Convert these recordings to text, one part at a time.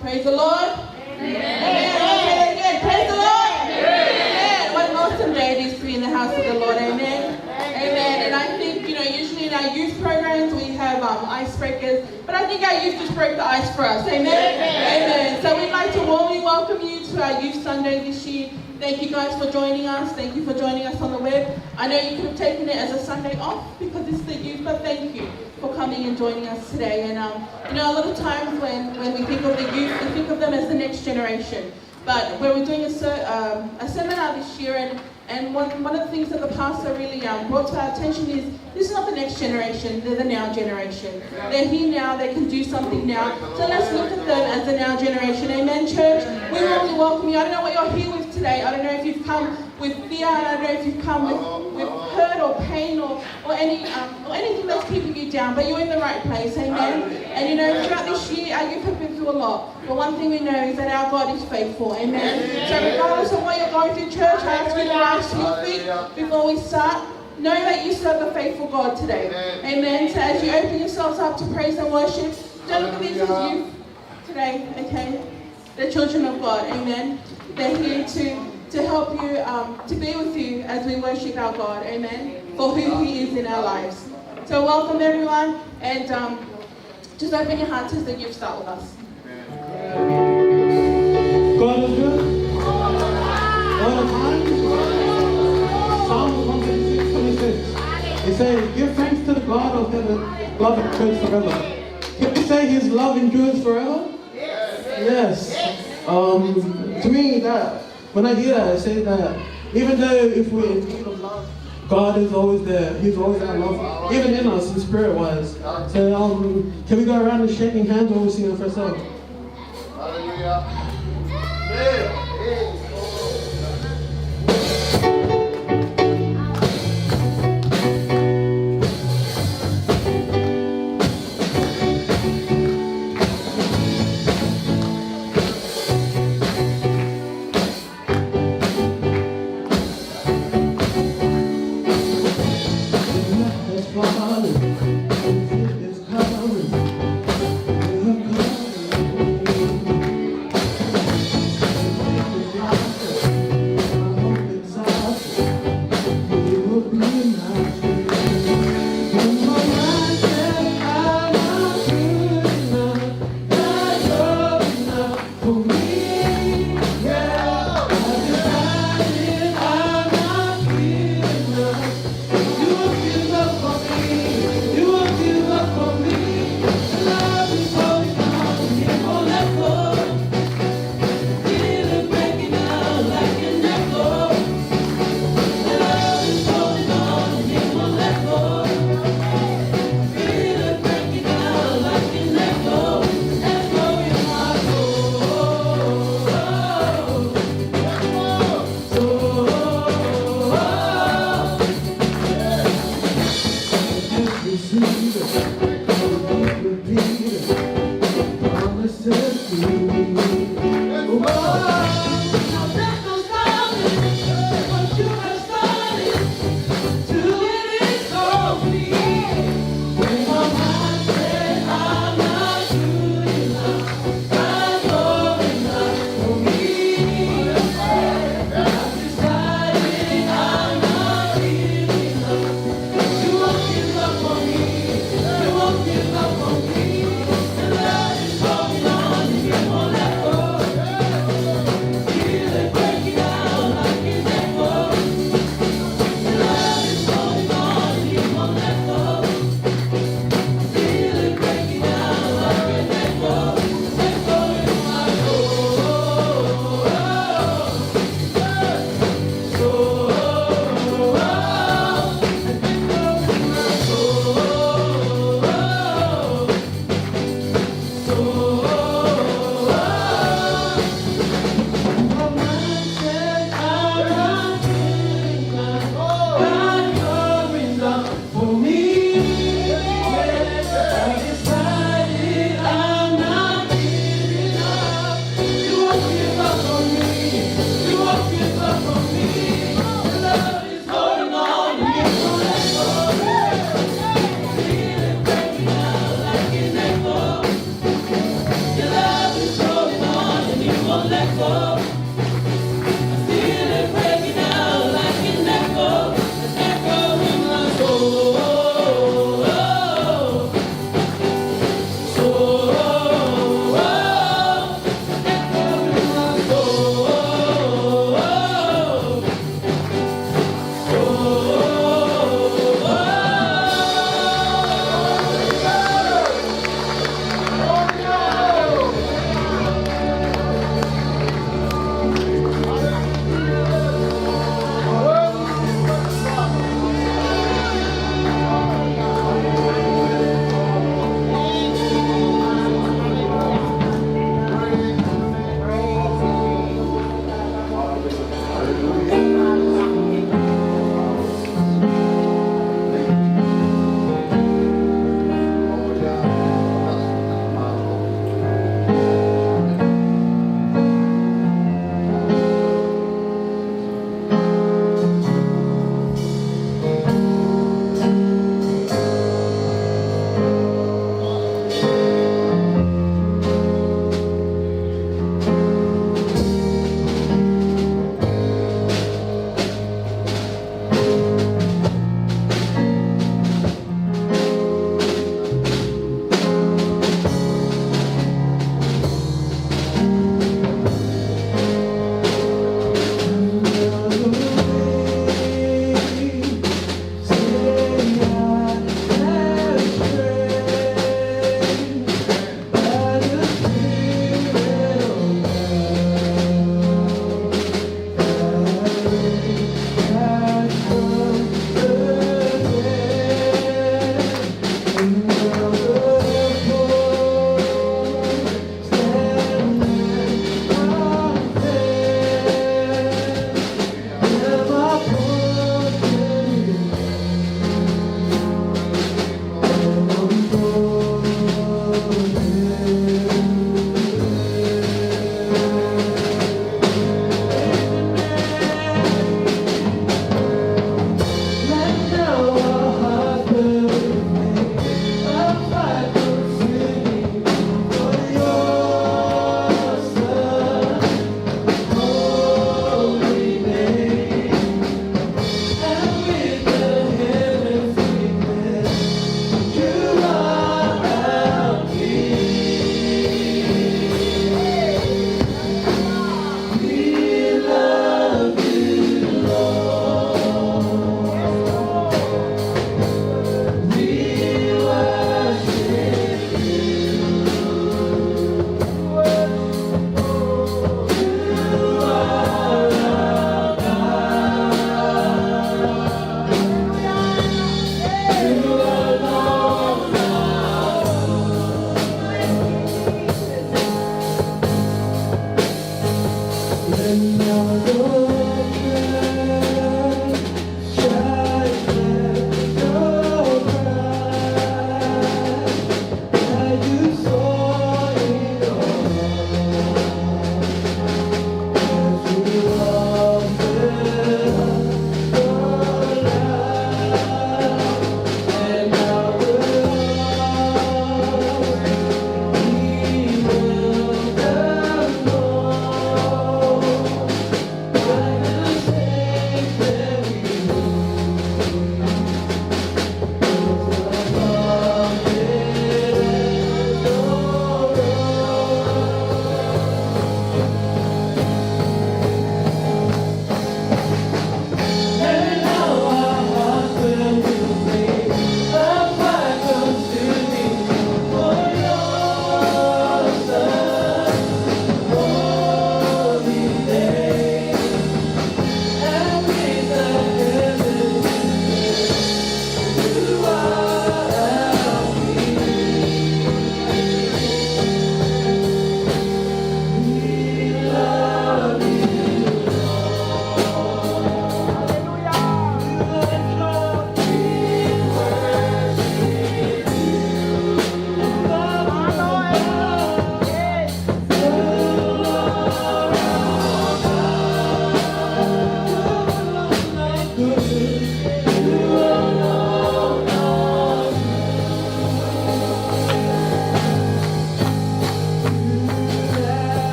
Praise the Lord. Amen. Again. Praise the Lord. Amen. What an awesome day it is to be in the house of the Lord. Amen. Amen. And I think, usually in our youth programs we have icebreakers, but I think our youth just broke the ice for us. Amen. Amen. So we'd like to warmly welcome you to our Youth Sunday this year. Thank you guys for joining us. Thank you for joining us on the web. I know you could have taken it as a Sunday off because it's the youth, but thank you for coming and joining us today. And a lot of times when we think of the youth, we think of them as the next generation. But we're doing a seminar this year, and one of the things that the pastor really brought to our attention is this is not the next generation, they're the now generation. They're here now, they can do something now. So let's look at them as the now generation. Amen, church? We really welcome you. I don't know what you're here with today. I don't know if you've come with fear. I don't know if you've come with hurt or pain or anything that's keeping you down, but you're in the right place. Amen? And throughout this year, our youth have been through a lot. But one thing we know is that our God is faithful. Amen? So regardless of what you're going through, church, I ask you to rise to your feet before we start. Know that you serve a faithful God today. Amen. So as you open yourselves up to praise and worship, don't look at these as youth today, okay? They're children of God. Amen. They're here to help you, to be with you as we worship our God. Amen. For who He is in our lives. So welcome everyone, and just open your hearts as the youth start with us. God is good. All the time. Psalm 126. It says, give thanks to the God of heaven, love endures forever. Can we say His love endures forever? Yes. To me, that when I hear that, I say that even though if we're in need of love, God is always there. He's always our love, even in us, in spirit-wise. So can we go around and shaking hands while we sing our first song? Hallelujah.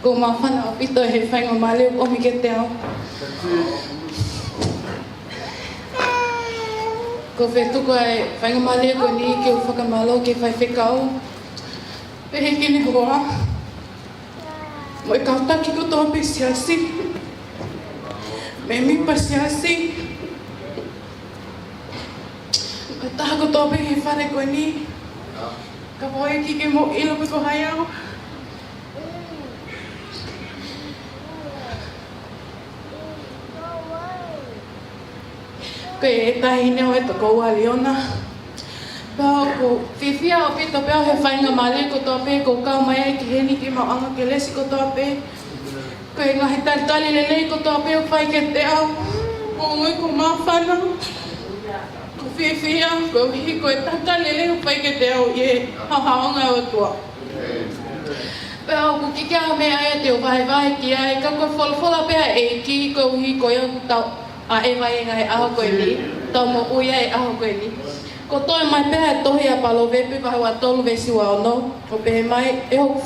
Ko mawhana o pito he whainga maleo o mi ke te ao. Ko whetuko ai whainga maleo ko ni ke u whakamalo ke whai whekau. Pehe kene hoa. Mo e kautaki ko toa pe siasi. Me mi pa siasi. Mo e taha ko toa pe he whare ko ni. Ka poe ki ke mo ilo pe ko hai au. Ko e tahi neo e toko waliona. Pao ko whiwhia o pito peo he whainga male ko toa pe ko kau mai ai ki heni ki mauanga ke lesi ko toa pe. Ko e ngahi tali lelei ko toa pe o whai ke te au. Ko ngoi ko mawhana. Ko whiwhia ko hiko e tali lelei o whai ke te au i e hahaonga o tua. Pao ko kikea mea e te o vai ki ai ka koe wholofola pea e ki ko hiko e o tau a e vai e ngai aho koe ni. Tau mo uia e aho koe ni. Ko toi mai pēha e tohi a palo vepi pahi wa tolu vesi wa ono. Ko pehe mai e hoku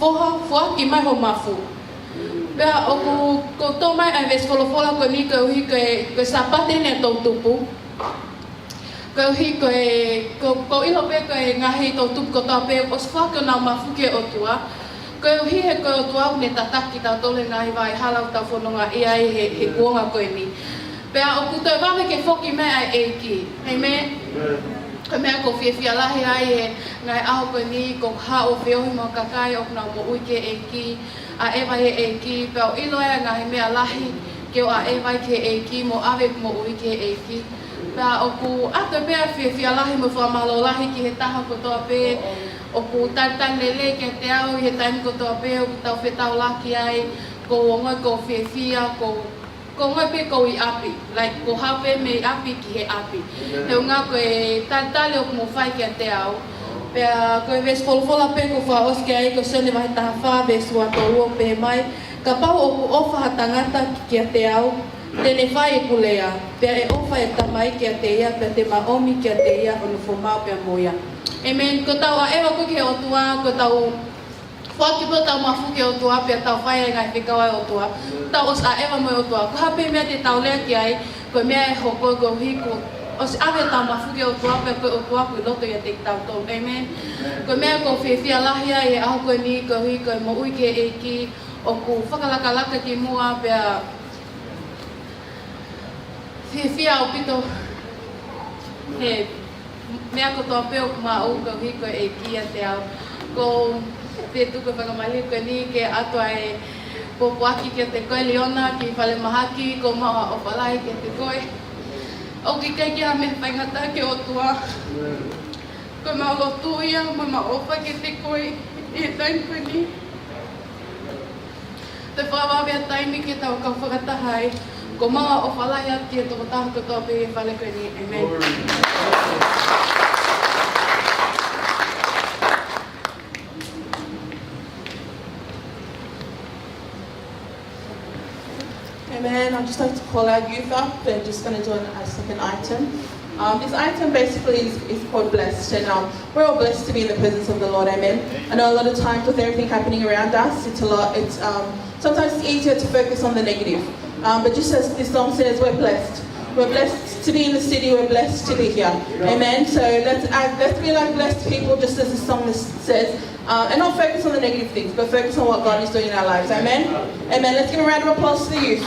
fuaki mai ho mafu. Pēha o ko tō mai ai vesi wholofola koe ni koe uhi koe sapate ne tau tupu. Koe uhi ko ilo pe koe ngahi tau tupu ko tau pe o sfuaki o nau mafu ke o tua. Koe uhi he koe o tua ne tataki tau tole ngahi vai halau tau whanonga iai he kuonga koe ni. Pēha o kutoi wawe ke whoki mea ai e ki. Hei me? Ko mea ko whiwhia lahi ai e ngai aho koe ni ko ha o whiohi mo kakai o kuna mo uike e ki a ewa he e ki peo ilo e ngahi mea lahi ke o a ewa ke e ki mo awe mo uike e ki pea o ku ato pea whiwhia lahi mo whamalo lahi ki he taha ko toa pe o ku tan lele ke te au he taimi ko toa pe o ku tau whetau laki ai ko ngoi ko whiwhia ko ngoi pe ko i api, like ko hape me api ki he api. He ngā koe tale o kumo whai kia te au. Pea koe ves wholofola pe ko wha oske ai ko sene wahi taha wha ves ua tō ua pe mai. Ka pau o ku ofa ha tangata kia te au, tene whai e kulea. Pea e ofa e tamai kia te ia, pea te maomi kia te ia o nufo mau pea moia. Amen, ko tau a ewa kuke o tua, ko tau whaki po tau mafuke o tua, pia tau whai e ngai whikawai o tua. Tau os a ewa mo o tua. Ko hape mea te tau lea ki ai, koe mea e hoko ko hiko. Os awe tau mafuke o tua, pia koe o tua koe loto ia te tau tau. Amen. Koe mea ko whiwhia lahia e aho koe ni, koe hiko e mo uike e ki, o ku whakalakalaka ki mua, pia whiwhia o pito. He, mea ko toa peo kuma au, koe hiko e ki a te au. Ko te tuku whakamali koe ni ke atua e popoaki ke te koe Leona ki whale mahaki ko maua o whalai ke te koe. O ki kei kia me whaingata ke o tua. Koe mau lotu ia, mo ma opa ke te koe e taimi koe ni. Te whawawea taimi ke tau ka whakatahai. Ko maua o whalai ati e toko taha ko toa pe e whale koe ni. Amen. Amen. I'd just like to call our youth up. They're just going to do a second item. This item basically is called blessed, and we're all blessed to be in the presence of the Lord. Amen. I know a lot of times with everything happening around us, it's sometimes it's easier to focus on the negative. But just as this song says, we're blessed. We're blessed to be in the city. We're blessed to be here. Amen. So let's be like blessed people, just as the song says. And not focus on the negative things, but focus on what God is doing in our lives. Amen? Amen. Let's give a round of applause to the youth.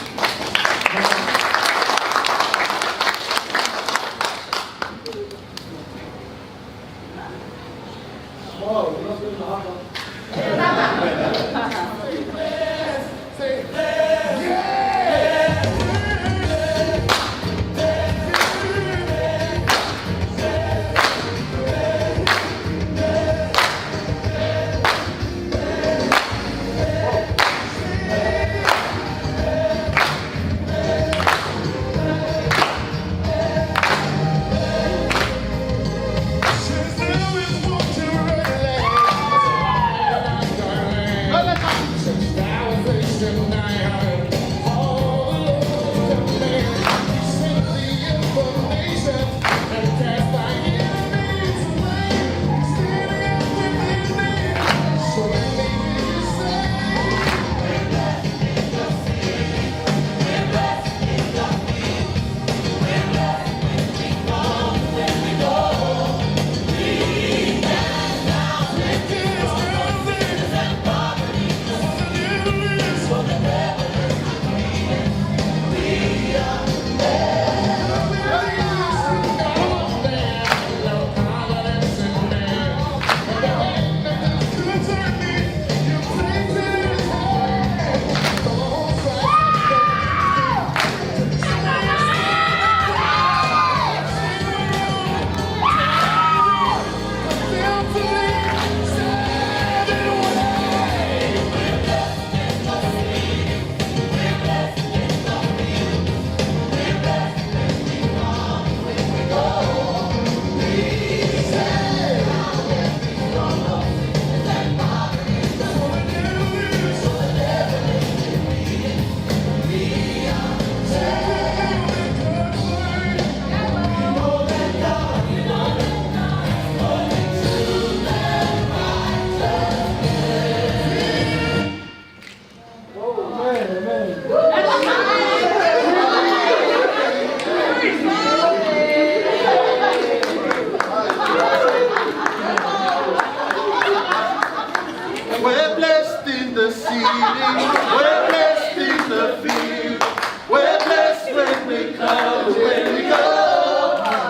We're blessed in the field. We're blessed when we come, when we go.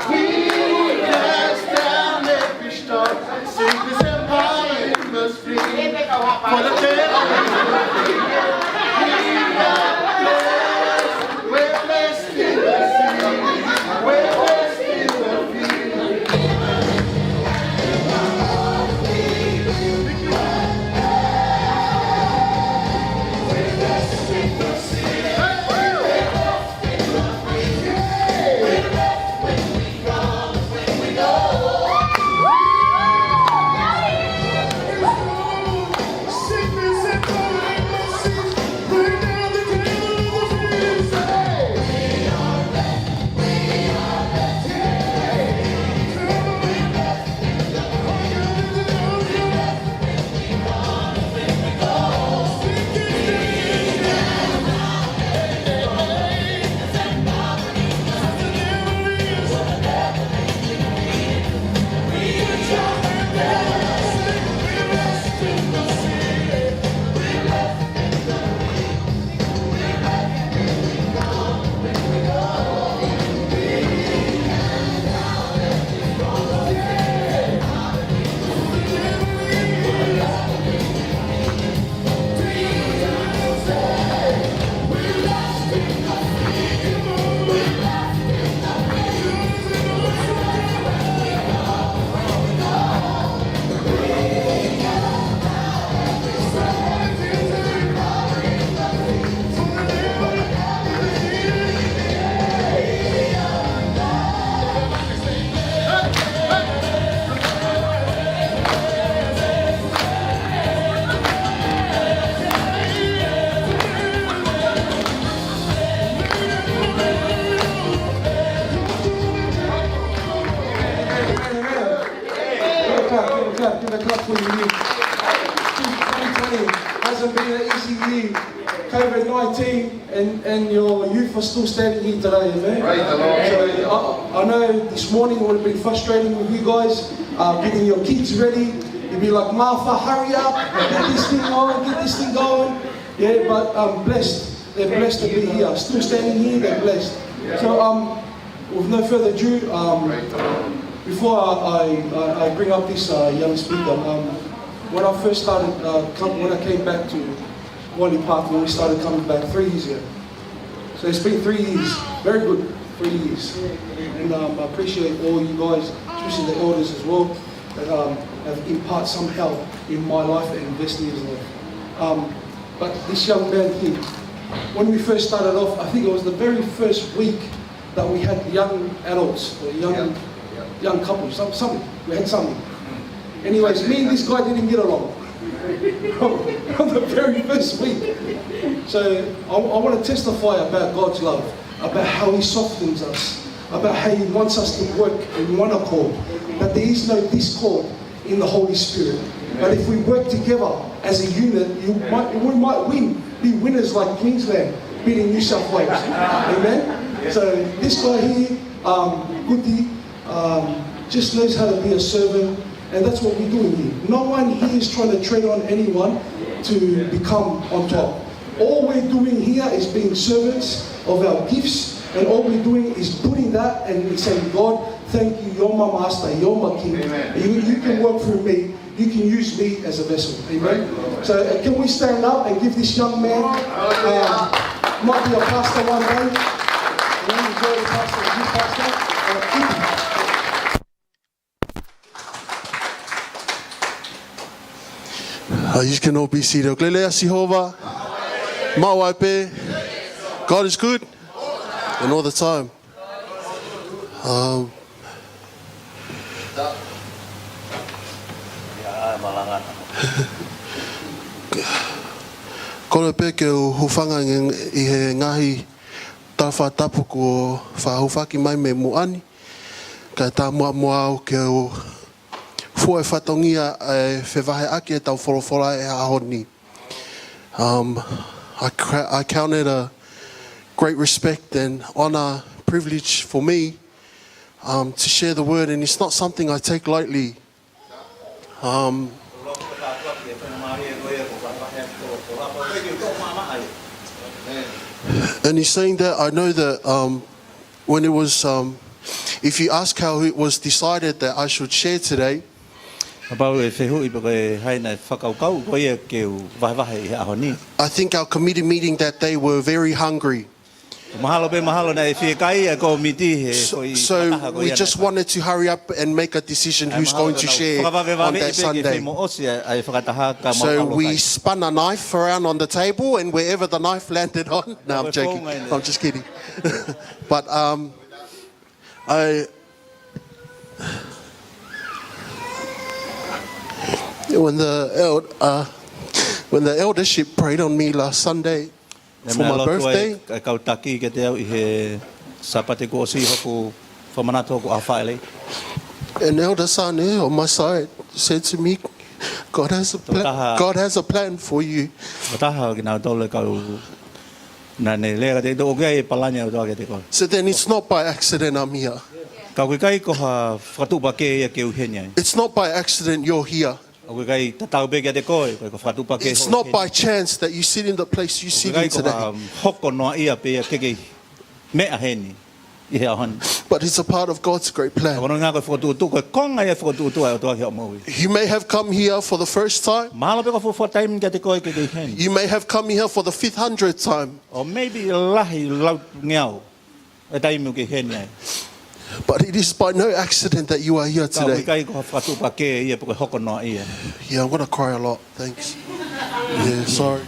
We cast down every storm. Sickness and power must flee. For the devil is defeated. We are blessed. We're blessed in the field. We're blessed in the field. Give a clap for you. 2020 hasn't been an easy year. COVID-19 and your youth are still standing here today, amen? Praise the Lord. So I know this morning it would have been frustrating with you guys, getting your kids ready. You'd be like, Martha, hurry up, get this thing on, get this thing going. Yeah, but I'm blessed. They're blessed to be here. Still standing here, they're blessed. So with no further ado, before I bring up this young speaker, when I first started, when I came back to Wally Park, when we started coming back 3 years ago. So it's been 3 years, very good 3 years. And I appreciate all you guys, especially the elders as well, that have imparted some help in my life and invested in his life. But this young man here, when we first started off, I think it was the very first week that we had young adults, or young couples, something. We had something. Anyways, me and this guy didn't get along from the very first week. So I want to testify about God's love, about how He softens us, about how He wants us to work in one accord, that there is no discord in the Holy Spirit. But if we work together as a unit, we might be winners like Queensland beating New South Wales. Amen? So this guy here, Guti, just knows how to be a servant, and that's what we're doing here. No one here is trying to tread on anyone to become on top. All we're doing here is being servants of our gifts, and all we're doing is putting that and saying, God, thank you, you're my master, you're my king. You can work through me, you can use me as a vessel. Amen? So can we stand up and give this young man, might be a pastor one day, enjoy the pastor, a good pastor, You can all be seated. Glelea Sihova. Mawaipe. God is good. And all the time. Kono peke o hufanga I he ngahi tawha tapu ko whahufaki mai me muani. Ka tā mua au ke o fua e whatongia e whewahe ake e tau whorowhora e ahoni. I count it a great respect and honor, privilege for me to share the word, and it's not something I take lightly. And he's saying that I know that when it was, if you ask how it was decided that I should share today, Pau e whehui pa koe haina whakaukau koe e keu wahewahe i ahoni. I think our committee meeting that day were very hungry. Mahalo pe mahalo na e whikai e ko miti he koe So mataha koe we ana. just wanted to hurry up and make a decision who's going to share on that Sunday. So we spun a knife around on the table, and wherever the knife landed on, no, I'm joking. I'm just kidding. But when the eldership prayed on me last Sunday for my birthday, Kau taki ke te au I he sapate ko osi hoku whamanato ko awhaele. an elder son on my side said to me, God has a plan for you. Mataha ki nā tole kau na ne lea te do ge e palanya o toa ke te ko. So then it's not by accident I'm here. Kau ke kai ko ha whatupa ke e ke uhenya. It's not by accident you're here. O ke kai tatau be ke te koe ko whatupa ke. It's not by chance that you sit in the place you sit in today. Hoko noa ia pe ke ke mea heni. I he ahon. But it's a part of God's great plan. Kono ngā koe whakatutu koe konga e whakatutu ai o toa ke o maui. You may have come here for the first time. Mahalo pe ko whataim ke te koe ke heni. You may have come here for the 500th time. Or maybe lahi lau ngeau. E taimu ke heni ai. But it is by no accident that you are here Kau today. kai ko whatupa ke ia pe koe hoko noa ia. Yeah, I'm going to cry a lot. Thanks. Yeah, sorry.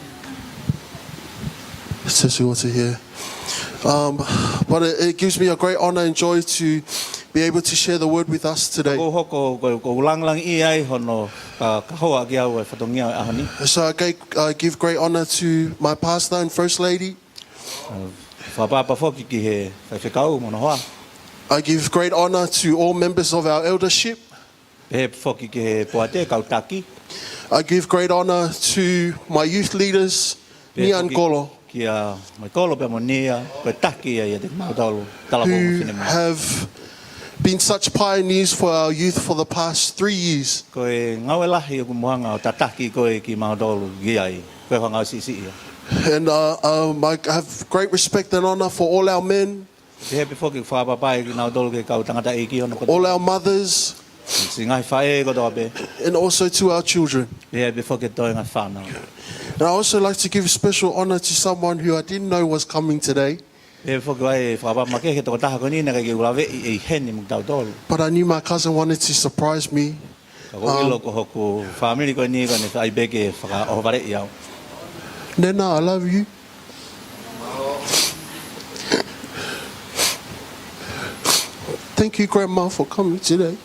It says you want to hear. But it gives me a great honor and joy to be able to share the word with us today. Ko hoko ko ulang i ai hono ka hoa ki au e whatongia e ahani. So I give great honor to my pastor and first lady. Whapapa whoki ki he whekau mono hoa. I give great honor to all members of our eldership. He whoki ki he poate kau taki. I give great honor to my youth leaders, Nia and Golo, Ki a mai kolo pe mo nia ko taki ia te mautalo talapo who sinema. have been such pioneers for our youth for the past 3 years. Ko e ngau e lahi o kumuhanga o tataki ko e ki mautalo ki ai. Ko e whangau sisi ia. And I have great respect and honor for all our men, He pe whoki whapapai ki mautalo ke kau tangata i ki ono ko. all our mothers, Si ngai whae ko toa pe. and also to our children. He pe whoki toi ngai whanau. And I also like to give special honor to someone who I didn't know was coming today, He whoki ai whapapa ke he toko taha ko ni na ke ulawe I heni muk tau tolu. but I knew my cousin wanted to surprise me. Ko ilo ko hoku family ko ni ko ne ai beke whaka ovare i au. Nena, I love you. Thank you, Grandma, for coming today.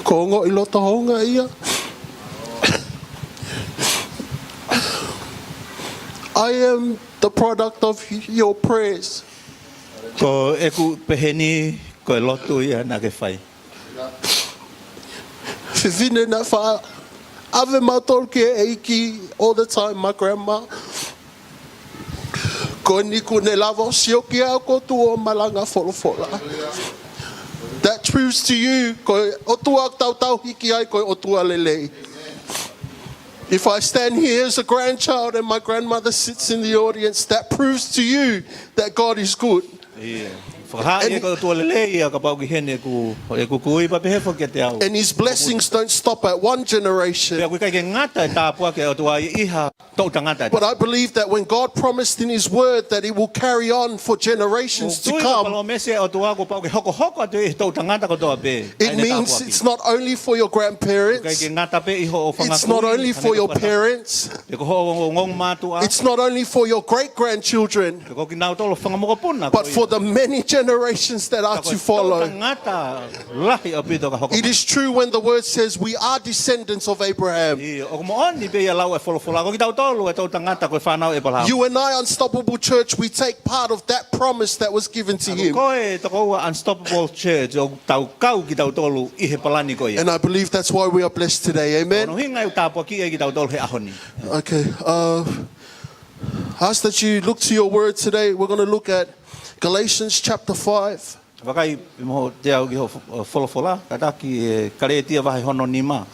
Ko ngo I loto honga ia. I am the product of your prayers. Ko eku peheni ko e lotu ia na ke whai. Fifine na wha. Ave matol ke eiki all the time, my grandma. Ko niku ne lava sio ki au ko tuo malanga folofola. That proves to you ko otua tau tau hiki ai ko otua lele. If I stand here as a grandchild and my grandmother sits in the audience, that proves to you that God is good. Ia. Whakaha ia ko tua lele ia ka pau ki hene e ku kui pa pehe whoki te au. And his blessings don't stop at one generation. Pea kui kai ke ngata e tāpua ke o tua iha tau tangata. But I believe that when God promised in his word that it will carry on for generations to come, Palo mese o tua ko pau ke hoko hoko atu i tau tangata ko toa pe. it means it's not only for your Kai grandparents, ke ngata pe iho o whangakui. it's not only for your parents, Pe ko ho ngong mātua. it's not only for your great-grandchildren, Pe ko ki nau tolo whangamoko puna. but for the many generations that are to follow. Tangata lahi o pito ka hoko. It is true when the word says we are descendants of Abraham. Ia, o mo oni pe ia lau e wholofola. Ko ki tau tolu e tau tangata ko e whanau e palau. You and I, Unstoppable Church, we take part of that promise that was given to him. Ko e toko ua Unstoppable Church o tau kau ki tau tolu I he palani ko ia. And I believe that's why we are blessed today. Amen. Ono hinga u tāpua ki e ki tau tolu he ahoni. Okay. I ask that you look to your word today. We're going to look at Galatians chapter 5. Wakai mo te au ki ho wholofola. Ka taki e kare tia wahi hono ni mā.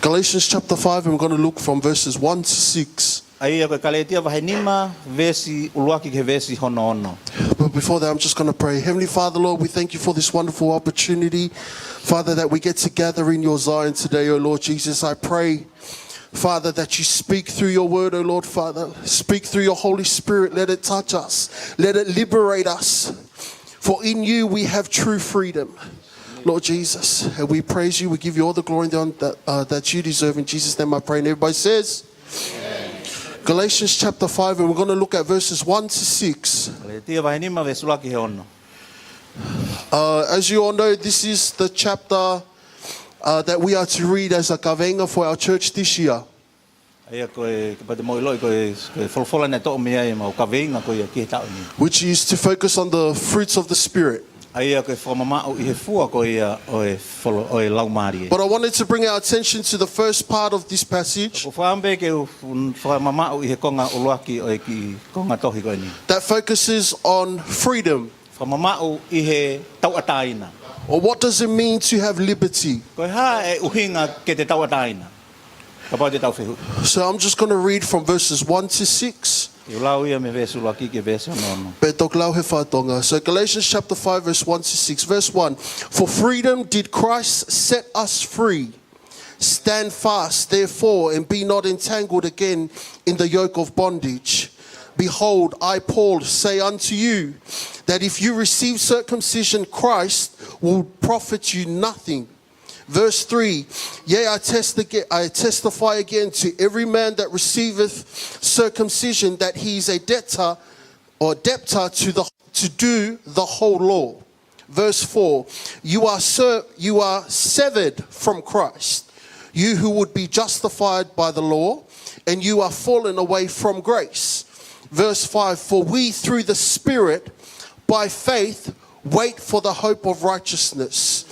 Galatians chapter 5, and we're going to look from verses 1 to 6. Ai ko Galatia vahenima vesi uluaki ke vesi hono ono. But before that, I'm just going to pray. Heavenly Father, Lord, we thank you for this wonderful opportunity, Father, that we get to gather in your Zion today, oh Lord Jesus. I pray, Father, that you speak through your word, oh Lord, Father. Speak through your Holy Spirit. Let it touch us. Let it liberate us. For in you we have true freedom, Lord Jesus. And we praise you. We give you all the glory and the honor that you deserve. In Jesus' name I pray. And everybody says, Amen. Galatians chapter 5, and we're going to look at verses 1 to 6. Galatia vahenima vesi uluaki he ono. As you all know, this is the chapter that we are to read as a kavenga for our church this year. Ai ko pate mo iloi ko folfola na to mea e mau kavenga ko ki ta ni. Which is to focus on the fruits of the Spirit. Ai ko mama o he fua ko o folo o laumari. But I wanted to bring our attention to the first part of this passage Ko fambe ke mama o he konga uluaki o ki konga tohi ko ni. that focuses on freedom. Mama o he tauataina. Or what does it mean to have liberty? Ko ha e uhinga ke te tauataina. Ka pa te tau fehu. So I'm just going to read from verses 1 to 6. Lau ia me vesi uluaki ke vesi ono. So Galatians chapter 5 verse 1 to 6. Verse 1. For freedom did Christ set us free. Stand fast, therefore, and be not entangled again in the yoke of bondage. Behold, I, Paul, say unto you, that if you receive circumcision, Christ will profit you nothing. Verse 3, yea, I testify again to every man that receiveth circumcision that he is a debtor or debtor to do the whole law. Verse 4, you are severed from Christ, you who would be justified by the law, and you are fallen away from grace. Verse 5, for we through the Spirit by faith wait for the hope of righteousness.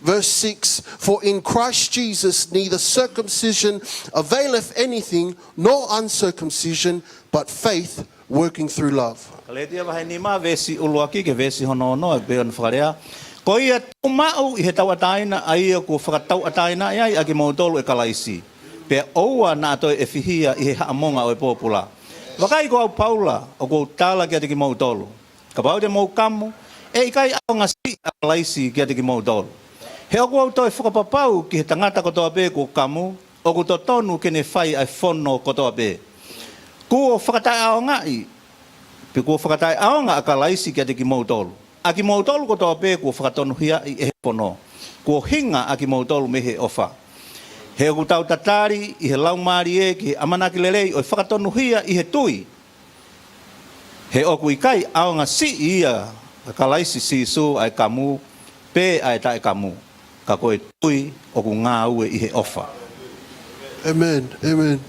Verse 6, for in Christ Jesus neither circumcision availeth anything, nor uncircumcision, but faith working through love. Galatia vahenima vesi uluaki ke vesi hono ono e beon whakarea. Ko ia tumau I he tauataina a ia ko whakatauataina ia I ke mautolu e kalaisi. Pe oua na toi e whihia I he haamonga o e pōpula. Wakai ko au Paula o ko tala kia te ki mautolu. Ka pau te mau kamu, e kai au ngasi a kalaisi kia te ki mautolu. He o ko au toi whakapapau ki he tangata kotoa pē ko kamu, o ko to tonu ke ne whai ai whono kotoa pē. Ko whakatai ao ngai, pe ko whakatai ao ngā a kalaisi kia te ki mautolu. A ki mautolu kotoa pē ko whakatonu hia I e he whono. Ko hinga a ki mautolu me he ofa. He o tau tatari I he laumari e ki amanaki lelei o whakatonu hia I he tui. He oku I kai ao ngā si ia a kalaisi si su ai kamu, pe ai tae kamu. Ka koe tui oku ngā ue I he ofa. Amen, amen.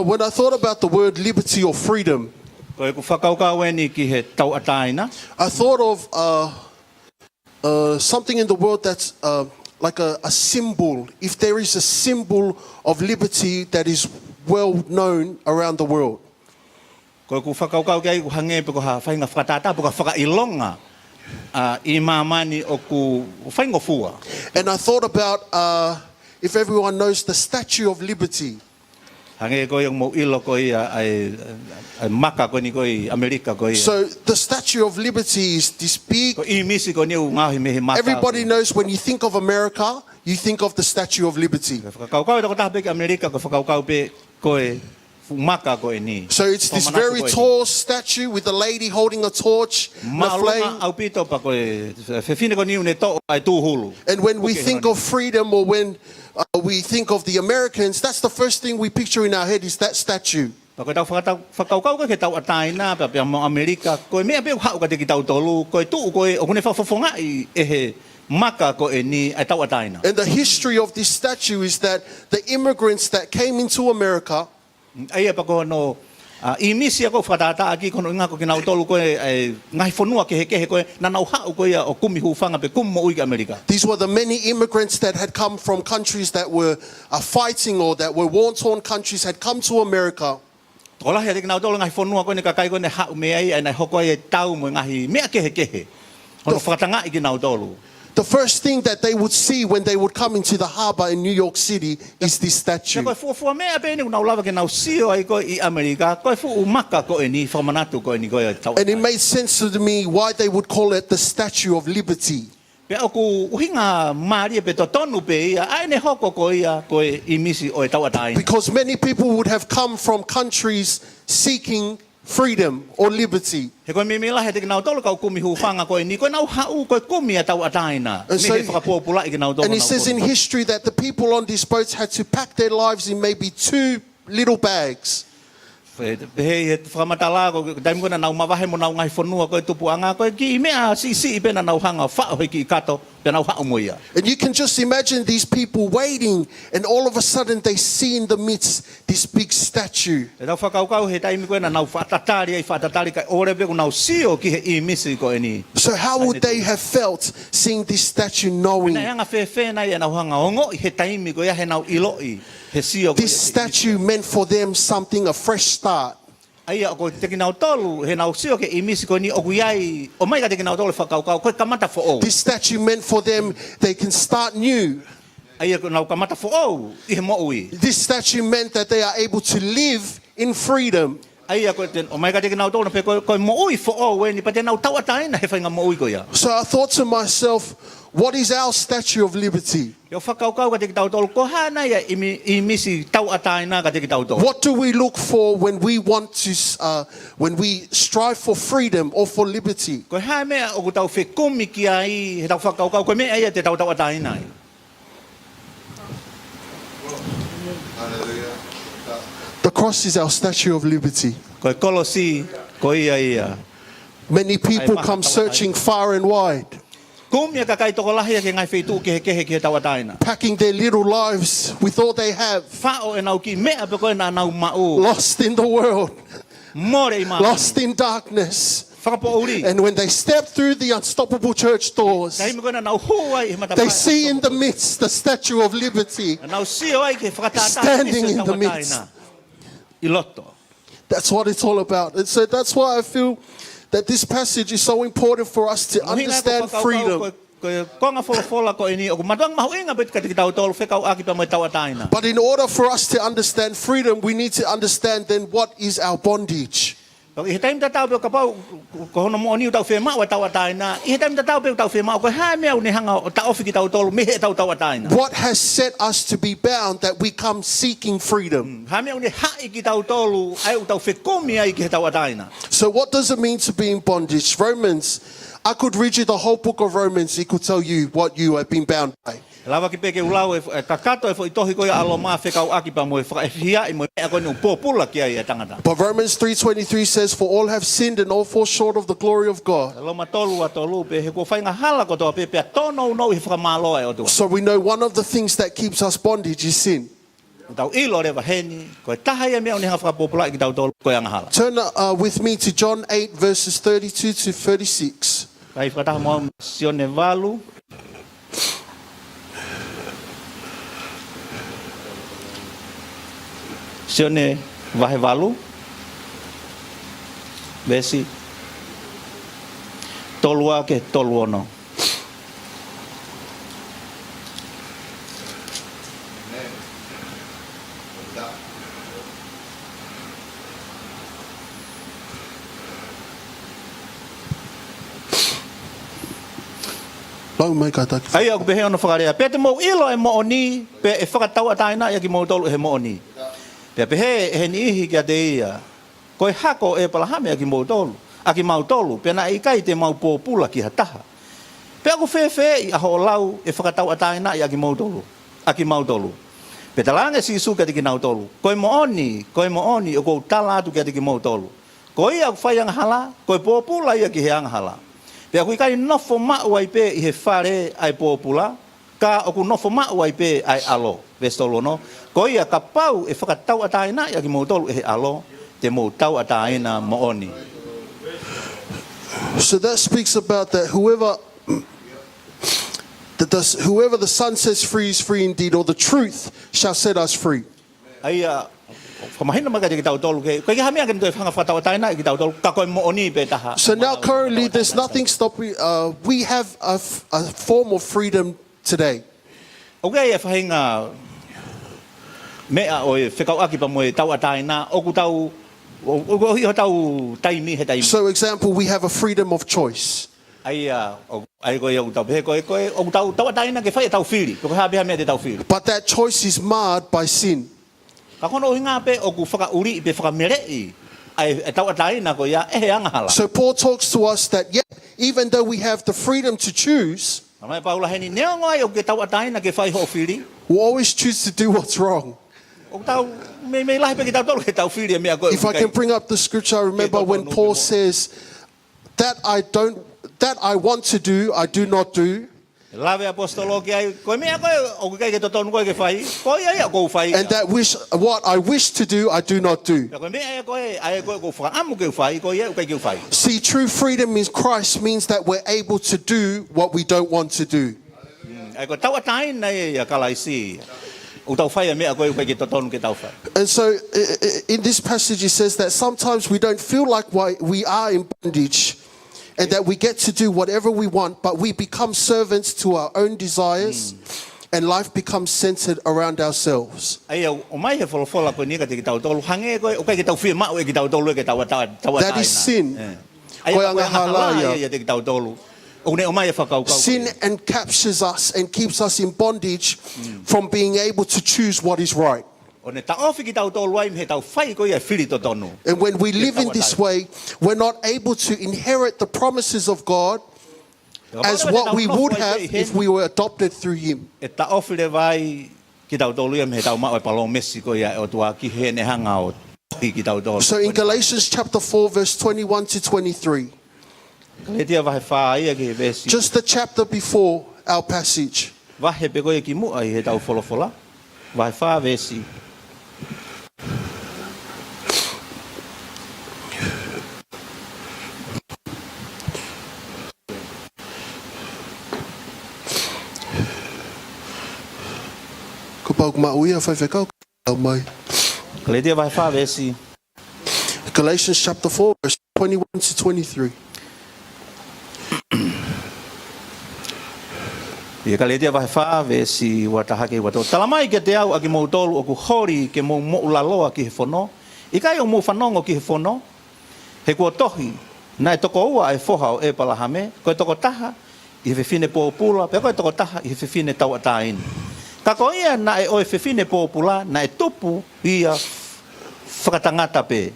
When I thought about the word liberty or freedom, Koe ku whakaukau e ni ki he tau ataina. I thought of something in the world that's like a symbol. If there is a symbol of liberty that is well known around the world. Koe ku whakaukau kei ku hange pe ko ha whainga whakatata pe ko whakailonga I mamani o ku whaingo fua. And I thought about if everyone knows the Statue of Liberty. Hange koe yung mo ilo koe ai maka koe ni koe Amerika koe. So the Statue of Liberty is this big. Ko I misi ko ni u ngahi mehe maka. Everybody knows when you think of America, you think of the Statue of Liberty. Whakaukau e tako taha pe Amerika ko whakaukau pe koe maka koe ni. So it's this very tall statue with a lady holding a torch and a flame. Maalonga au pito pa koe whewhine ko ni une to ai tūhulu. And when we think of freedom or when we think of the Americans, that's the first thing we picture in our head is that statue. Koe tau whakaukau koe ke tau ataina pe pe mo Amerika koe mea pe hau ka te ki tau tolu koe tuu koe o kune whawhawhonga I he maka koe ni ai tau ataina. And the history of this statue is that the immigrants that came into America, Aia pa ko no I misi ako whakatata aki kono inga ko ki nau tolu koe ngahi whanua kehe koe na nau hau koe o kumi hufanga pe kumu mo uiki Amerika. these were the many immigrants that had come from countries that were fighting or that were war-torn countries had come to America. Tola hea te ki nau tolu ngahi whanua koe ne kakai koe ne hau mea ai nai hoko ai tau mo ngahi mea kehe. Hono whakatanga I ki nau tolu. The first thing that they would see when they would come into the harbor in New York City is this statue. Koe fuafua mea pe ni unau lava ke nau sio ai koe I Amerika, koe fu umaka koe ni, whamanatu koe ni koe tau. And it made sense to me why they would call it the Statue of Liberty. Pe oku uhinga maria pe totonu pe ia, ai ne hoko koe ia, koe I misi o e tau ataina. Because many people would have come from countries seeking freedom or liberty. He koe mimila he te kinau tolu kau kumi hufanga koe ni, koe nau hau koe kumi a tau ataina. And so- Me he whakapopula I kinau tolu. And it says in history that the people on these boats had to pack their lives in maybe 2 little bags. He he whamatala ko taimi kona nau mawahe mo nau ngai whanua koe tupuanga koe ki I mea si I pena nau hanga whao he ki kato pe nau hao moia. And you can just imagine these people waiting, and all of a sudden they see in the midst this big statue. E tau whakaukau he taimi koe na nau whatatari ai whatatari kai ore pe ko nau sio ki he I misi koe ni. So how would they have felt seeing this statue, knowing Na hanga whewhe na ia nau hanga ongo I he taimi koe ia he nau iloi. He sio koe. this statue meant for them something, a fresh start? Aia ko te kinau tolu he nau sio ke I misi koe ni oku iai o mai ka te kinau tolu whakaukau koe kamata fo This statue meant for them they can start new. Aia ko nau kamata fo I he mo ui. This statue meant that they are able to live in freedom. Aia ko te o mai ka te kinau tolu pe koe mo ui fo we ni pa te nau tau ataina he whainga mo ui koe ia. So I thought to myself, what is our Statue of Liberty? Yo whakaukau ka te kitau tolu ko hana ia I misi tau ataina ka te kitau tolu. What do we look for when we want to, when we strive for freedom or for liberty? Ko hae mea o ku tau whekumi ki ai he tau whakaukau ko mea ia te tau ataina ai. The cross is our Statue of Liberty. Ko kolosi ko ia. Many people come searching far and wide, Kumia ka kai toko lahi ke ngai wheitu ke he ki he tau ataina. packing their little lives with all they have, Whao e nau ki mea pe koe na nau mau. lost in the world, More I maa. lost in darkness. Whakapo uri. And when they step through the unstoppable church doors, Taimi koe na nau huai he matapai. they see in the midst the Statue of Liberty. Nau sio ai ke whakatata. Standing in the midst. I loto. That's what it's all about. And so that's why I feel that this passage is so important for us to understand freedom. Konga fola ko ini o matang mahuinga bet ka tau tol fekau aki pa mo tau ataina. But in order for us to understand freedom, we need to understand then what is our bondage. I he taim tatau pe kapau ko hono mo ni tau fema wa tau ataina. I he taim tatau pe tau fema ko ha me o ni hanga o ta ofi ki tau tol me he tau ataina. What has set us to be bound that we come seeking freedom? Ha me o ni ha ki tau tolu ai o tau fekomi ai ki tau ataina. So what does it mean to be in bondage? Romans, I could read you the whole book of Romans. It could tell you what you have been bound by. Lava ki peke ulau e takato e foi tohi ko ia alo ma fekau aki pa mo e hia I mo e ko ni popula ki ai tangata. But Romans 3:23 says, for all have sinned and all fall short of the glory of God. Alo matolu atolu pe he ko fainga hala ko to pe pe tono no I whakamalo e o tu. So we know one of the things that keeps us bondage is sin. Tau ilo re vaheni ko taha ia me o ni ha whakapopula ki tau tolu ko ia hala. Turn with me to John 8 verses 32 to 36. Kai whakataha mo sione valu. Sione vahe valu. Vesi. Tolua ke toluono. Lau mai ka taki. Ai aku behe ona whakarea. Pe te mo ilo e mo oni, pe e whakatau ataina ia ki mo tolu he mo oni. Pe pehe he ni ihi kia te ia. Koe hako e palahame a ki mo tolu. A ki mau tolu. Pe na i kai te mau pōpula ki hataha. Pe aku whewhe i aho lau e whakatau ataina ia ki mo tolu. A ki mau tolu. Pe talange si isu kia te ki nau tolu. Koe mo oni o kou tala atu kia te ki mo tolu. Koe ia aku whai anga hala, koe pōpula ia ki he anga hala. Pe aku ikai nofo ma'u ai pe I he whare ai pōpula, ka oku nofo ma'u ai pe ai alo, vestolo no. Ko ia ka pau e whakatau ataina ia ki mou tolu e he alo, te mou tau ataina mo oni. So that speaks about that whoever the Son sets free is free indeed, or the truth shall set us free. Aia, Whamahina maga te ki tau tolu ke. Koe ki hamea ke nitoi whanga whatau taina ki tau tolu. Ka koe mo oni pe taha. So now currently there's nothing stopping. We have a form of freedom today. O kei e whahinga mea o e whekau aki pa mo e tau ataina. Oku tau, o hiho tau taimi he taimi. So example, we have a freedom of choice. Ai koe o tau pehe koe o tau ataina ke whai e tau whiri. Koe hape hamea te tau whiri. But that choice is marred by sin. Ka kono o hinga pe o ku whakauri i pe whakamerei. Ai tau ataina ko ia e angahala. So Paul talks to us that even though we have the freedom to choose, Mai Paula heni neongo ai o ke tau ataina ke whai ho whiri. we'll always choose to do what's wrong. O tau me lahi pe ki tau tolu ke tau whiri mea koe. If I can bring up the scripture, I remember when Paul says, that I want to do, I do not do. Lave apostolo ke ai koe mea koe o ke totonu koe ke whai. Koe ai ko whai. And that what I wish to do, I do not do. Koe mea ai koe ko whaamu ke whai. Koe ai ke whai. See, true freedom in Christ means that we're able to do what we don't want to do. Ai ko tau ataina e kalaisi. O tau whai mea koe ke totonu ke tau whai. And so in this passage it says that sometimes we don't feel like we are in bondage and that we get to do whatever we want, but we become servants to our own desires and life becomes centered around ourselves. Ai o mai he wholofola koe nika te ki tau tolu. Hange koe o ke tau whia mau e ki tau tolu e ke tau ataina. That is sin. Ai Koe koe anga halaya. halaya te ki tau tolu. O ne o mai e whakau kau. Sin encaptures us and keeps us in bondage from being able to choose what is right. O ne ta ofi ki tau tolu ai me tau whai koe e whiri totonu. And when we live in this way, we're not able to inherit the promises of God as what we would have if we were adopted through Him. E ta ofi le vai ki tau tolu ia me tau mau e palo mesi koe ia e o tua ki he ne hanga o ki tau tolu. So in Galatians chapter 4, verse 21 to 23, Le tia vahe wha ia ki he vesi. just the chapter before our passage, Vahe pe koe ki mua i he tau wholofola. Vahe wha vesi. ko pau ma uia fai whekau au mai. Le tia vahe wha vesi. Galatians chapter 4, verse 21 to 23. Ia ka le tia vahe wha vesi watahake wato. Talamai ke te au a ki mou tolu o ku hori ke mou mo ulaloa ki he whono. I kai o mou whanongo ki he whono. He kua tohi. Na e toko ua e whoha o e palahame. Koe toko taha i he whiwhine pōpula. Pea koe toko taha i he whiwhine tau atain. Ka ko ia na e o e whiwhine pōpula na e tupu ia whakatangata pe.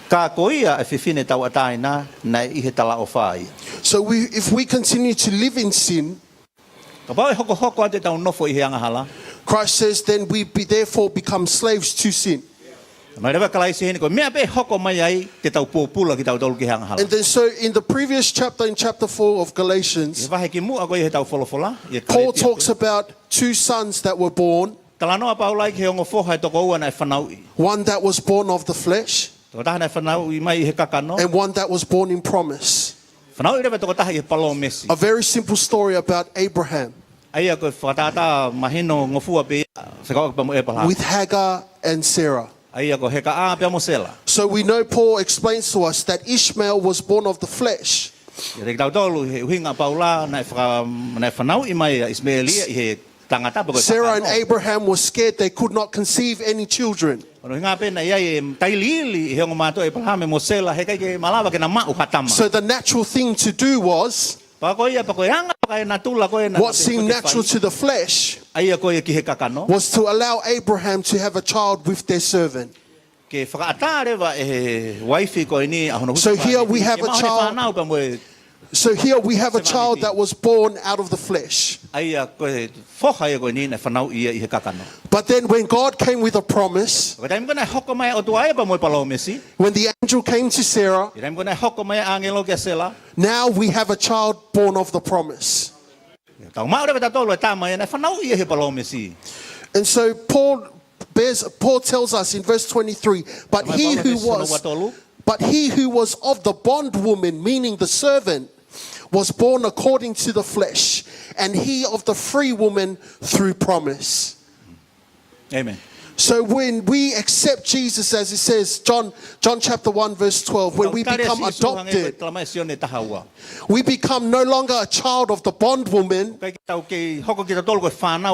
Ka ko ia e whiwhine tau ataina na e ihe tala o whai. So if we continue to live in sin, Ka pau e hoko hoko ate tau nofo i he angahala. Christ says, then we therefore become slaves to sin. Mai rewa kalaisi hene koe, mea pe hoko mai ai te tau pōpula ki tau tolu ki he angahala. And then so in the previous chapter, in chapter 4 of E Galatians, wahe ki mua koe i he tau wholofola. Paul talks about two sons that were born, Talanoa paulai ki he ongo whoha e toko ua na e whanau i. one that was born of the flesh Toko taha na e whanau i mai i he kakano. and one that was born in promise. Whanau i rewa toko taha i he palo mesi. A very simple story about Abraham Aia koe whakatata mahino ngofua pe whakao pa mo e pala. with Hagar and Sarah. Aia koe heka a pia mo sela. So we know Paul explains to us that Ishmael was born of the flesh, Ia te tau tolu he uhinga paula na e whanau i mai a Ismaelia i he tangata pa koe Sarah and kakano. Abraham were scared they could not conceive any children. Ono hinga pe na iai e tailili i he ongo mātua e pala me mo sela he kai ke malawa ke na mau katama. So the natural thing to do was, Pa koe ia pa koe anga pa koe na tula koe na. what seemed natural to the flesh, Aia koe ki he kakano. was to allow Abraham to have a child with their servant. Ke whakaata rewa e he waifi koe ni a hono. So here we have a child- Whanau pa mo e So here we have a child that was born out of the flesh. aia koe whoha e koe ni na whanau ia i he kakano. But then when God came with a promise, Koe taim kona hoko mai o tua e pa mo e palo mesi. when the angel came to Sarah, I taim kona hoko mai angelo ke sela. now we have a child born of the promise. Tau mau rewa tatolo e tama e na whanau ia he palo mesi. And so Paul tells us in verse 23, but he who was of the bondwoman, meaning the servant, was born according to the flesh, and he of the free woman through promise. Amen. So when we accept Jesus, as it says, John chapter 1 verse 12, when we become adopted, we become no longer a child of the bondwoman.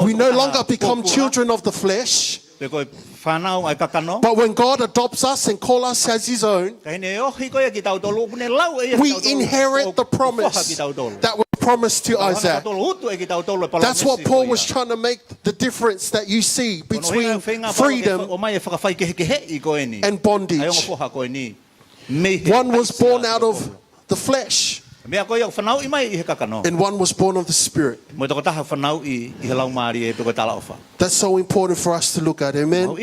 We no longer become children of the flesh. But when God adopts us and calls us as His own, we inherit the promise that was promised to Isaac. That's what Paul was trying to make the difference that you see between freedom and bondage. One was born out of the flesh, and one was born of the Spirit. That's so important for us to look at. Amen.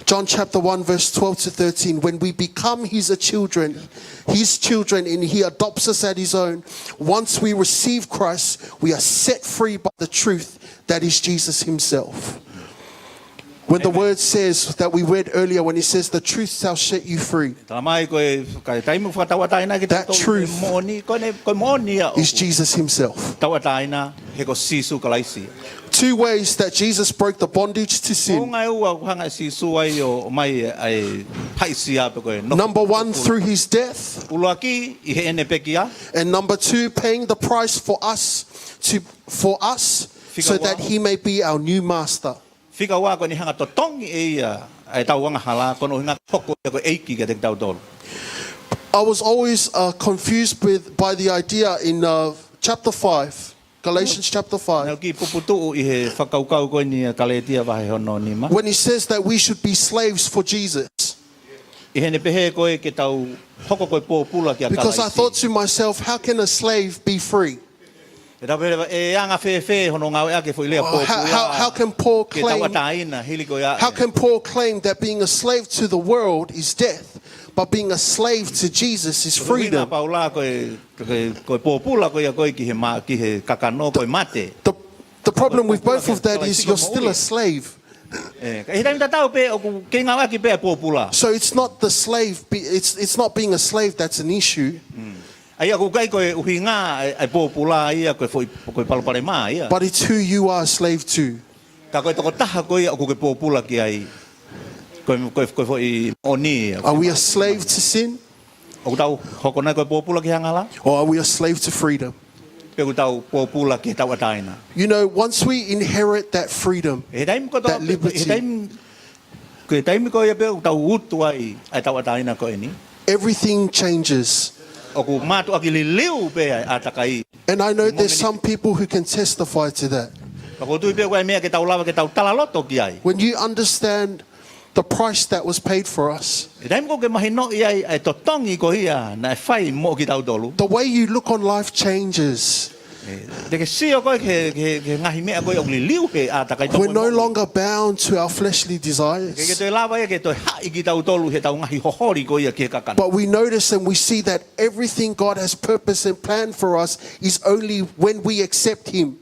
John chapter 1 verse 12 to 13. When we become his children, and he adopts us as his own, once we receive Christ, we are set free by the truth that is Jesus himself. When the word says that we read earlier, when he says the truth shall set you free, that truth is Jesus himself. 2 ways that Jesus broke the bondage to sin. Number 1, through his death. And number 2, paying the price for us so that he may be our new master. I was always confused by the idea in chapter 5, Galatians chapter 5, when he says that we should be slaves for Jesus. Because I thought to myself, how can a slave be free? How can Paul claim that being a slave to the world is death, but being a slave to Jesus is freedom? The problem with both of that is you're still a slave. So it's not the slave, it's not being a slave that's an issue. But it's who you are a slave to. Are we a slave to sin? Or are we a slave to freedom? You know, once we inherit that freedom, that liberty, everything changes. And I know there's some people who can testify to that. When you understand the price that was paid for us, the way you look on life changes. We're no longer bound to our fleshly desires. But we notice and we see that everything God has purpose and planned for us is only when we accept Him.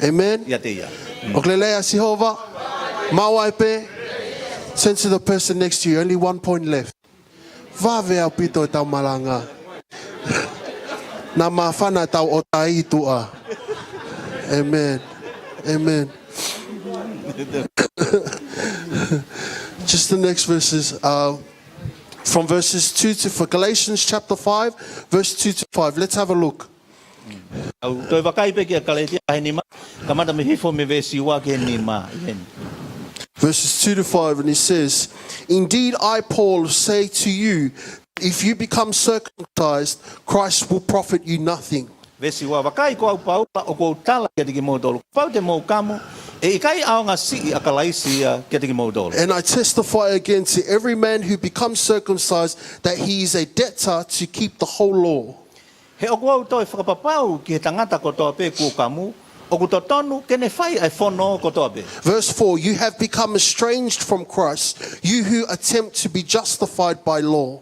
Amen. Turn to the person next to you. Only 1 point left. Vave au pito tau malanga. Na mafana tau otai tua. Amen. Amen. Just the next verses. From verses 2 to for Galatians chapter 5, verse 2 to 5. Let's have a look. Verses 2 to 5, and he says, "Indeed, I, Paul, say to you, if you become circumcised, Christ will profit you nothing." And I testify again to every man who becomes circumcised that he is a debtor to keep the whole law. Verse 4, you have become estranged from Christ, you who attempt to be justified by law.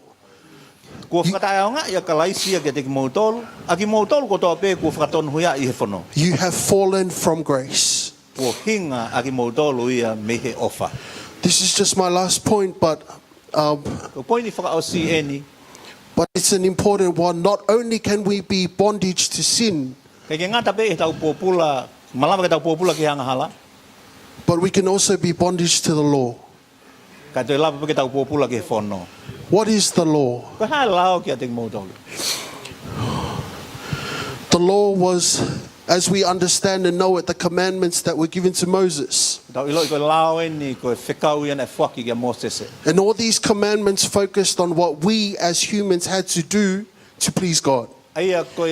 You have fallen from grace. But it's an important one. Not only can we be bondage to sin, Kaya ngata pe tau popula, malama ke tau popula ki hanga hala. but we can also be bondage to the law. Kaya te lapa pe tau popula ki fono. What is the law? Ko ha lao ki ating mo tolu. The law was, as we understand and know it, the commandments that were given to Moses. Tau ilo ko lao ni ko fekau ia na fuaki ki Moses. And all these commandments focused on what we as humans had to do to please God. Aia ko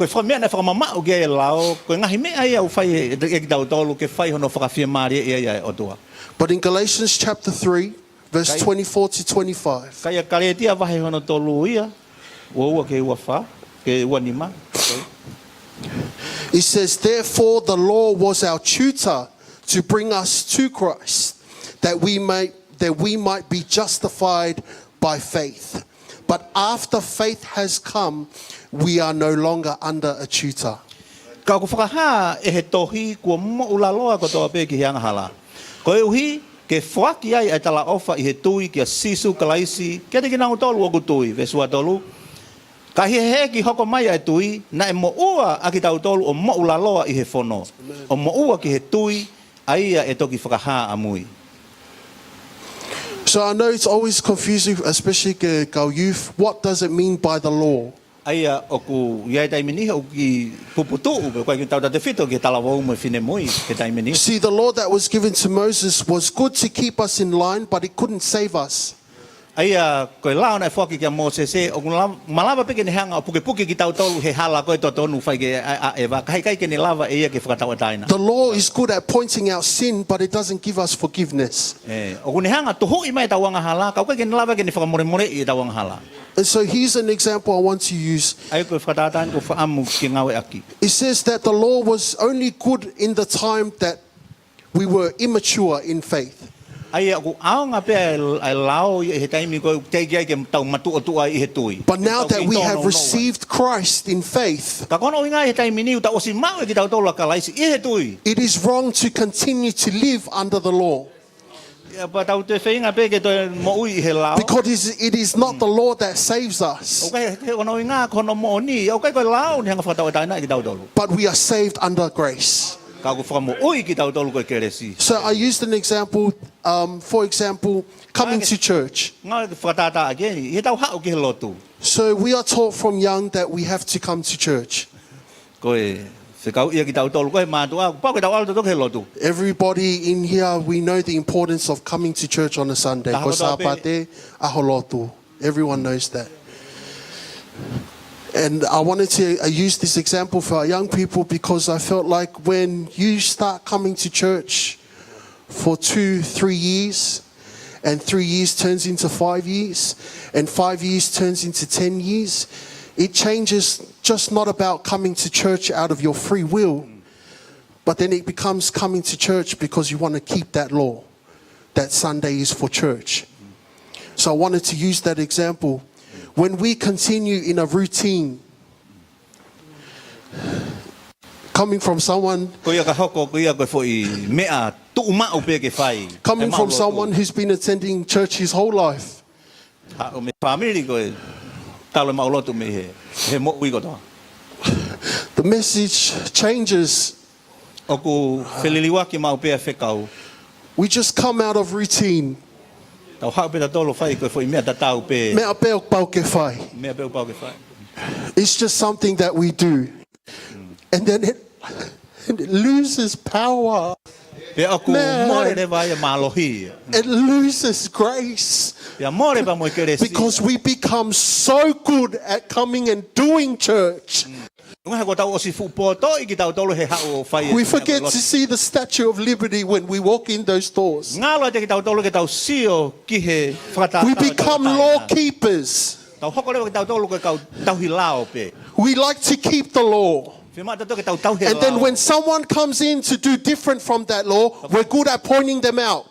fa me na fa mama o ge lao ko ngahi me aia u fai e tau tolu ke fai hono fa fia mari ia o tua. But in Galatians chapter 3, verse 24 to 25, Kaya kaletia vahe hono tolu ia. Wo ke ua fa ke ua ni ma. it says, therefore the law was our tutor to bring us to Christ, that we might be justified by faith. But after faith has come, we are no longer under a tutor. Ka ko whakaha e he tohi kua mo ulaloa ko toa pe ki hianga hala. Ko e uhi ke whaki ai tala ofa i he tui ki a sisu kalaisi kia te ki nangu tolu o kutui, vesua tolu. Ka he ki hoko mai ai tui, na e mo ua a ki tau tolu o mo ulaloa i he whono. O mo ua ki he tui, aia e toki whakaha amui. So I know it's always confusing, especially our youth. What does it mean by the law? Aia o ku iai taimini o ki puputu upe, koe ki tau te whito ki tala wau me whine mui ke taimini. See, the law that was given to Moses was good to keep us in line, but it couldn't save us. Aia koe lao na e whaki ki a Moses e, o malava peke ni hanga o puke ki tau tolu he hala koe to tonu whai ke a ewa, kai ke ni lava e ia ke whakatau ataina. The law is good at pointing out sin, but it doesn't give us forgiveness. O kuni hanga toho i mai tawanga hala, kau ke ni lava ke ni whakamore i tawanga hala. And so here's an example I want to use. Ai koe whakatataan ko whaamu ki ngawe aki. It says that the law was only good in the time that we were immature in faith. Ai aku aonga pe ai lao i he taimi ko te ki ai ke tau matu o tua i he tui. But now that we have received Christ in faith, Ka kono inga he taimi ni uta osi mau ki tau tola kalaisi i he tui. it is wrong to continue to live under the law. Ia pa tau te whainga pe ke toi mo ui i he lao. Because it is not the law that saves O us, kai he kono inga kono mo ni, o kai koe lao ni hanga whakatau ataina i ki tau tolu. but we are saved under grace. Ka ku whakamo ui ki tau tolu koe keresi. So I used an example, for example, coming to church. Ngā ke whakatata ageni, he tau hao ki he lotu. So we are taught from young that we have to come to church. Koe, whakau ia ki tau tolu koe mātua, pau ke tau alto toke he lotu. Everybody in here, we know the importance of coming to church on a Sunday. Taho Ko tope. sapate, aho lotu. Everyone knows that. And I wanted to use this example for our young people because I felt like when you start coming to church for 2-3 years, and 3 years turns into 5 years, and 5 years turns into 10 years, it changes just not about coming to church out of your free will, but then it becomes coming to church because you want to keep that law, that Sunday is for church. So I wanted to use that example. When we continue in a routine, coming from someone, Ko ia ka hoko, ko ia koe fwoi mea tu'umau pe ke whai. coming He from mau someone lotu. who's been attending church his whole life, Ha, o me whamiri koe, talo mau lotu me he mo ui kotoa. the message changes. O ku wheliliwa ki mau pea whekau, We just come out of routine. tau hao pe ta tolo whai koe fwoi mea ta tau pe, Mea peo pau ke whai. mea pe upau ke whai. It's just something that we do. And then it loses power. Pe aku Man. more re vai a malohi. It loses grace. Pe more pa mo keresi. Because we become so good at coming and doing church. Nga ko tau o si fu po to i ki tau tolo he hao whai. We forget to see the Statue of Liberty when we walk in those doors. Ngalo te ki tau tolo ke tau sio ki he whakata. We become law keepers. Tau hoko rewa ki tau tolo ke kau tau hilao pe. We like to keep the law. Fe mata to ke tau tau And then hilao. when someone comes in to do different from that law, we're good at pointing them out.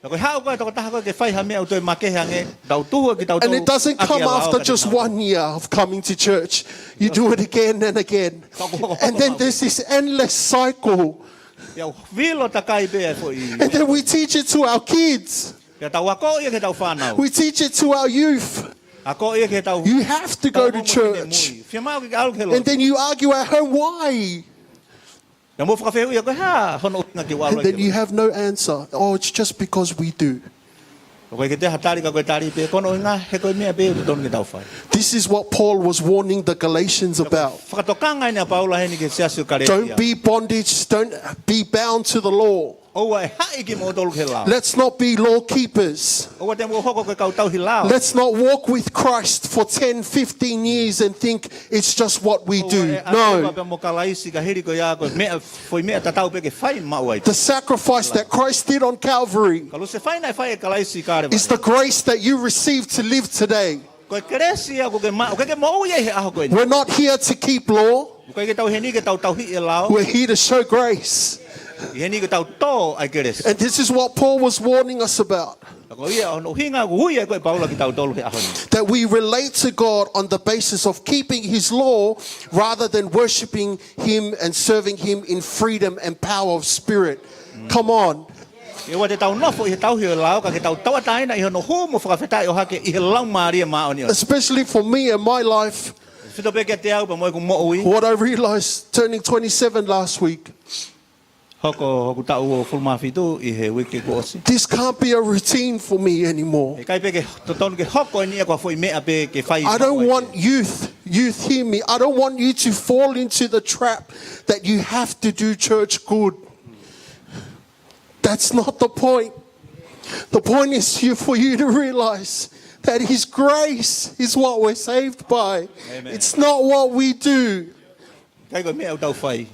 Ko hao ko to taha ko ke whai ha mea utoi make hange. Tau tuhu ki tau And tolo. it doesn't come after just 1 year of coming to church. You do it again and again. And then there's this endless cycle. Ia vilo takai pe foi. And then we teach it to our kids. Ia tau ako ia ke tau whanau. We teach it to our youth. Ako ia ke tau. You have to go to church. Fia mau ke alu ke lo. And then you argue at home, why? Na mo whakawheu ia koe ha, hono nga ki walo And then you have no answer. Oh, it's just because we do. Koe ke te hatari ka koe tari pe, kono inga he koe mea pe uton ke tau whai. This is what Paul was warning the Galatians about. Whakatokanga ina Paula heni ke seasio karea. Don't be bondage, don't be bound to the law. Oua e hai ki mo tolu ke lao. Let's not be law keepers. Oua te mo hoko koe kau tau hi lao. Let's not walk with Christ for 10, 15 years and think it's just what we do. No. Mo kalaisi ka hiri ko ia koe mea, foi mea tatau pe ke whai mauai. The sacrifice that Christ did on Calvary Kalu se whai nai whai e kalaisi kare is the grace that you receive to live today. Koe keresi ia koe ke ma, koe ke mo ia he aho koe. We're not here to keep law. Koe ke tau heni ke tau hi e lao. We're here to show grace. I heni ke tau tō ai keresi. And this is what Paul was warning us about. Ko ia ono hinga ko hui e koe Paula ki tau tolu he aho ni. That we relate to God on the basis of keeping His law rather than worshiping Him and serving Him in freedom and power of spirit. Come on. E wa te tau nofo i he tau hi o lao ka ke tau tawa taina i hono hu mo whakawhetai o hake i he lau maria maa o ni o. Especially for me and my life, Whito pe ke te au pa moe ku mo ui. what I realized turning 27 last week, Hoko tau o fulmafitu i he wiki ko osi. this can't be a routine for me anymore. E kai pe ke totonu ke hoko ni e kwa foi mea pe ke whai. I don't want youth hear me. I don't want you to fall into the trap that you have to do church good. That's not the point. The point is for you to realize that His grace is what we're saved by. Amen. It's not what we do. Kai koe mea au tau whai.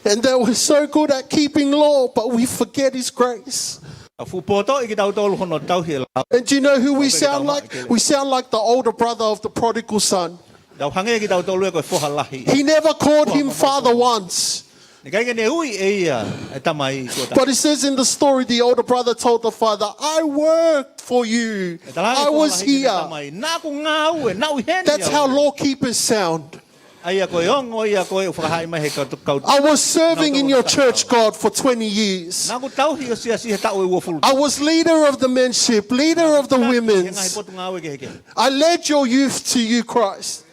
And that we're so good at keeping law, but we forget His grace. A fu poto i ki tau tolu hono tau hi lao. And do you know who we sound like? We sound like the older brother of the prodigal son. Tau hange ki tau tolu e koe whoha lahi. He never called him father once. Ni kai ke ne ui e ia e tamai ko ta. But it says in the story, the older brother told the father, I worked for you. I was here. Na ku ngau e na u heni. That's how law keepers sound. Ai koe ongo ia koe whakahai mai he kau. I was serving in your church, God, for 20 years. Na ku tau hi o sia si he tau e ua fulu. I was leader of the menship, leader of the Ngai women's. potu ngau e ke heke. I led your youth to you, Christ.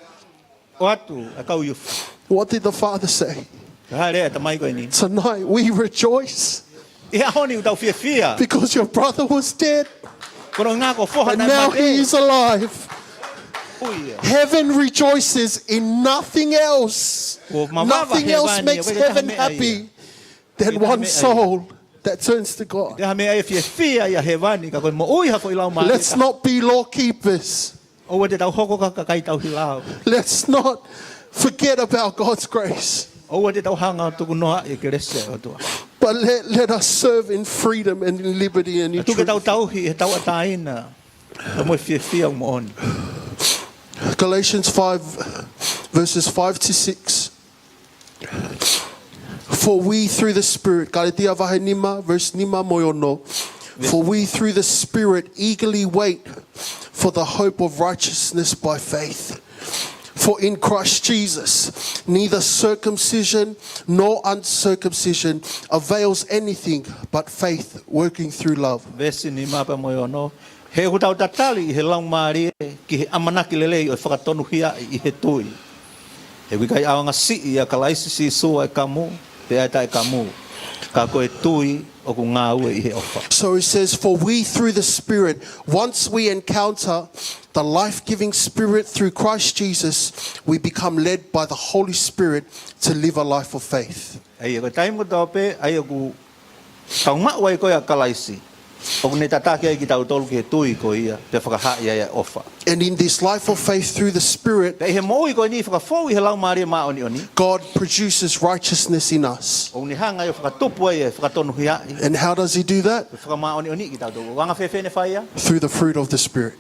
O atu a kau yu. What did the father say? Ka rea tamai koe ni. Tonight we rejoice I honi u tau fia. because your brother was dead Kono ngā ko whoha and nai now mai he is alive. Ui. Heaven rejoices in nothing else. Well, my Nothing mama else here, makes Vanya, heaven we got happy than We got one me- soul that turns to God. Te ha mea e fia ia he wani ka koe mo ui hafo i lau maa. Let's not be law keepers. O te tau hoko ka kai tau hi lau. Let's not forget about God's grace. O te tau hanga tuku noa e ke rese o tua. But let us serve in freedom and in liberty and in Tu ke tau truth. tau hi he tau ataina. Ka mo fia o mo oni. Galatians 5 verses 5 to 6. For we through the Spirit, Galatia vahe nima, verse nima moyono. For we through the Spirit eagerly wait for the hope of righteousness by faith. For in Christ Jesus, neither circumcision nor uncircumcision avails anything but faith working through love. Vesi ni mapa mo ono. He hutau tatali i he lau maari ki he amanaki lelei o whakatonu hia i he tui. He wikai awanga si i a kalaisi si sua e kamu, te aita e kamu. Ka koe tui o ku ngā ue i he ofa. So it says, for we through the Spirit, once we encounter the life-giving Spirit through Christ Jesus, we become led by the Holy Spirit to live a life of faith. Ai koe taimu tau pe, ai o ku tau maua i koe a kalaisi. O ku ne tatake ai ki tau tolu ki he tui ko ia, te whakahai ai a ofa. And in this life of faith through the Spirit, Te he mo i koe ni whakafou i he lau maari maa oni oni. God produces righteousness in us. O ni hanga i o whakatupu ai e whakatonu hia i. And how does He do that? Whakamaa oni oni ki tau tolu. Wanga whewhene whaia. Through the fruit of the Spirit.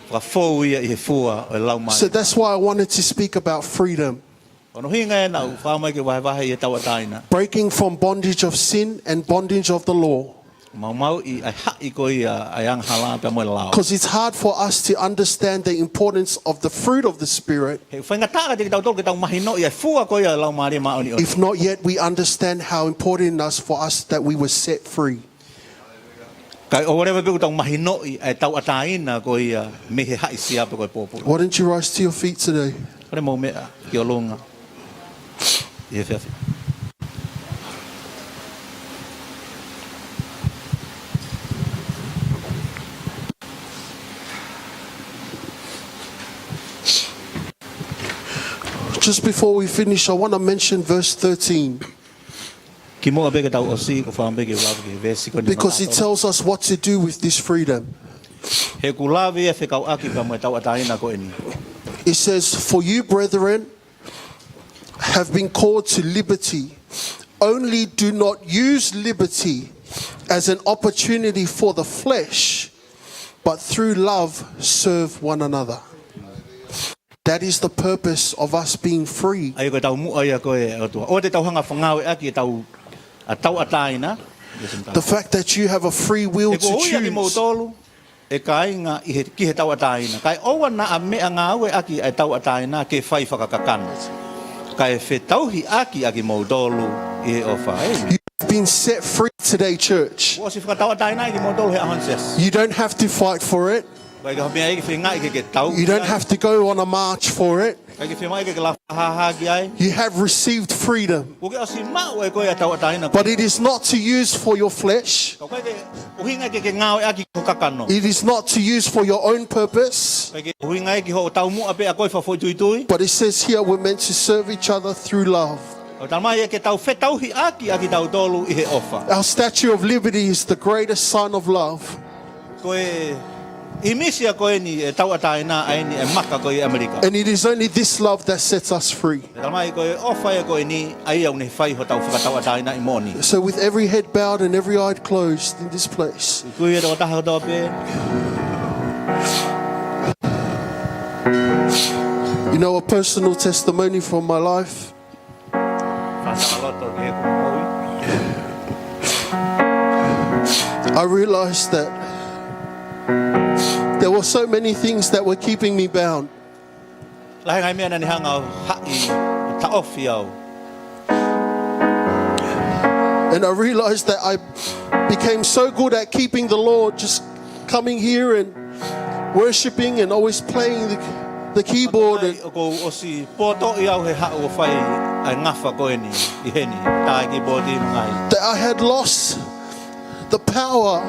Whakafou ia i he fua o e lau maari. So that's why I wanted to speak about freedom. Ono hinga e nau, whaamai ke wahe i e tawa taina. Breaking from bondage of sin and bondage of the law. Mau i ai hai ko i ai ang hala pe mo lao. Because it's hard for us to understand the importance of the fruit of the Spirit He whainga taka te ki tau tolu ke tau mahino i ai fua ko i lau maari maa oni oni. if not yet we understand how important it is for us that we were set free. Kai o whatever be tau mahino I tau ataina ko ia me he hai sia pe ko popo. Why don't you rise to your feet today? Ore mo me ki o longa. Ye fe. Just before we finish, I want to mention verse 13 Ki mo be ke tau osi ko fa be ke wa ke vesi ko ni. because it tells us what to do with this freedom. He kulavi e fe kau aki ka mo tau ataina ko eni. It says, "For you, brethren, have been called to liberty. Only do not use liberty as an opportunity for the flesh, but through love serve one another." That is the purpose of us being free. Ai ko tau mu ai ko e o tua. O te tau hanga whangau e aki tau ataina. The fact that you have a free will E to ko ia ki mo choose. tolu. E kai nga i he ki he tau ataina. Kai owa na a mea ngā ue aki ai tau ataina ke whai whakakakana. Kai whe tauhi aki mo tolu i he ofa. You've been set free today, church. O si whakatau ataina i ki mo tolu he ahanses. You don't have to fight for it. Kai ka mea i ki whi ngai ke tau. You don't have to go on a march for it. Kai ki whi mai ke la whahaha ki ai. You have received freedom. O ke o si mau e koe a tau ataina. But it is not to use for your flesh. Kau kai ke uhinga ke ngau e aki ko kakano. It is not to use for your own purpose. Kai ke uhinga ki ho tau mu ape a koe whafoi tui. But it says here we're meant to serve each other through love. O tamai e ke tau whe tauhi aki tau tolu i he ofa. Our Statue of Liberty is the greatest sign of love. Koe imisia koe ni e tau ataina ai ni e maka koe i Amerika. And it is only this love that sets us free. E tamai koe ofa e koe ni ai au ne whai ho tau whakatau ataina i moni. So with every head bowed and every eye closed in this place, Koe e rau taha tau pe. you know, a personal testimony from my life. Whasangaloto ke he kumoi. I realized that there were so many things that were keeping me bound. Lahe ngai mea na ni hanga hai ta ofi au. And I realized that I became so good at keeping the Lord, just coming here and worshiping and always playing the keyboard. And Ko o si poto i au he hao o whai ai ngafa koe ni i heni. Tai ki bodi ngai. that I had lost the power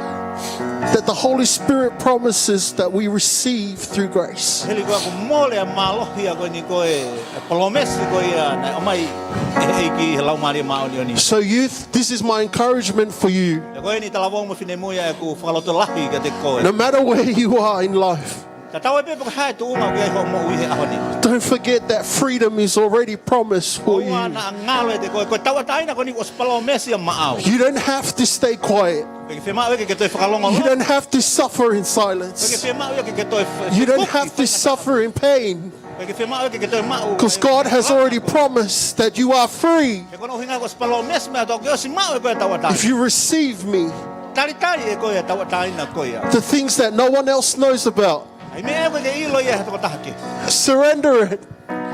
that the Holy Spirit promises that we receive through grace. Heli koe ako mole a malohi a koe ni koe. E polomesi koe ia. Nei o mai e ki he lau maria maoni o ni. So youth, this is my encouragement for you. E koe ni talawong mo whine muia e ku whakaloto lahi ka te koe. No matter where you are in life, Ka tau e pepe ko hae tu unga ki ai ho mo ui he aho ni. don't forget that freedom is already promised for Ua you. na ngalo e te koe. Koe tau ataina ko ni o spalomesi a maau. You don't have to stay quiet. Ke whema ue ke toi whakalonga You lo. don't have to suffer in Ke silence. whema ue ke toi You don't have to suffer in pain, Ke whema ue ke toi mau. because God has already promised that you are free Ke kono hinga ko spalomesi mea tau ke o si mau e koe tau ataina. if you receive me. Tari e koe a tau ataina koe a. The things that no one else knows about, Ai mea koe ke ilo ia he toko tahake. surrender it.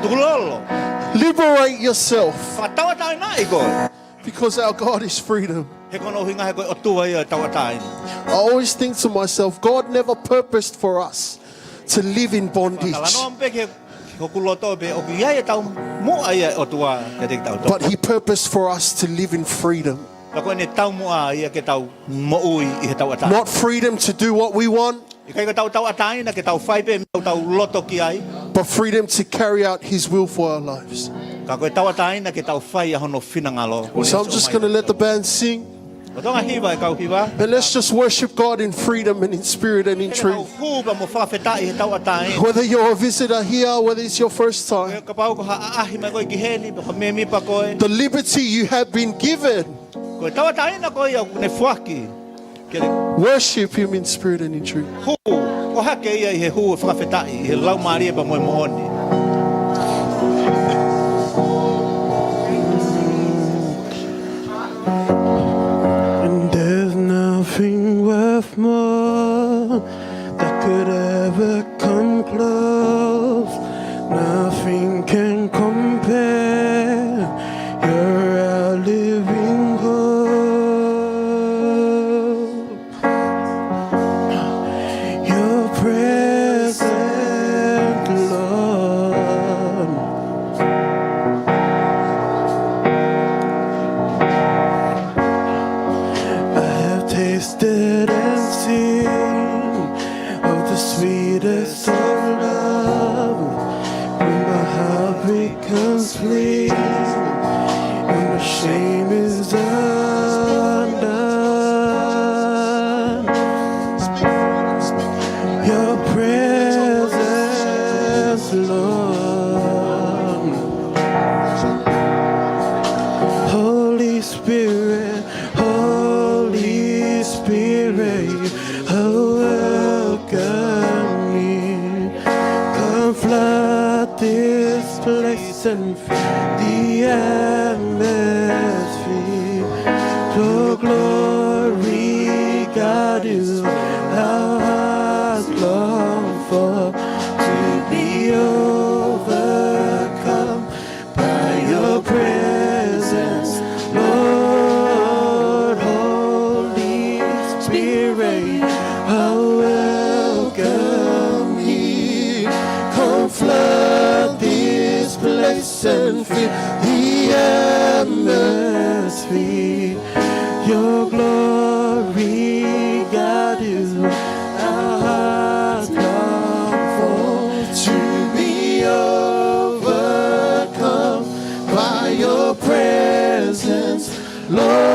Tukulolo. Liberate yourself, Whakatau ataina i koe. because our God is freedom. He kono hinga he koe o tua ia tau ataina. I always think to myself, God never purposed for us to live in bondage, Kalanoa mpe ke ko kuloto be o ki ia e tau mua ia o tua ke te tau but tau. He purposed for us to live in freedom. Ka koe ne tau mua ia ke tau mo ui i he tau ataina. Not freedom to do what we want, I kai ko tau ataina ke tau whai pe me tau loto ki ai. but freedom to carry out His will for our lives. Ka koe tau ataina ke tau whai a hono whinangalo. So I'm just going to let the band sing, O tonga hiwa e kau hiwa. and let's just worship God in freedom and in spirit and in Ke tau truth. huba mo whawhetai he tau ataina. Whether you're a visitor here, whether it's your first time, Ka pau ko haahi mai koe ki heni, ko me mi pa koe. the liberty you have been given, Koe tau ataina koe ia ne whaki. Ke le worship Him in spirit and in truth. hu, ko hake ia i he hu whawhetai, he lau maria pa moe mohoni. And there's nothing worth more that could ever come close. Nothing can compare. You're our living hope. and fill the atmosphere. Your glory, God, is our hearts long for, to be overcome by your presence, Lord. Holy Spirit, how welcome here. Come flood this place and fill the atmosphere. Your glory, God, is our hearts long for, to be overcome by your presence, Lord.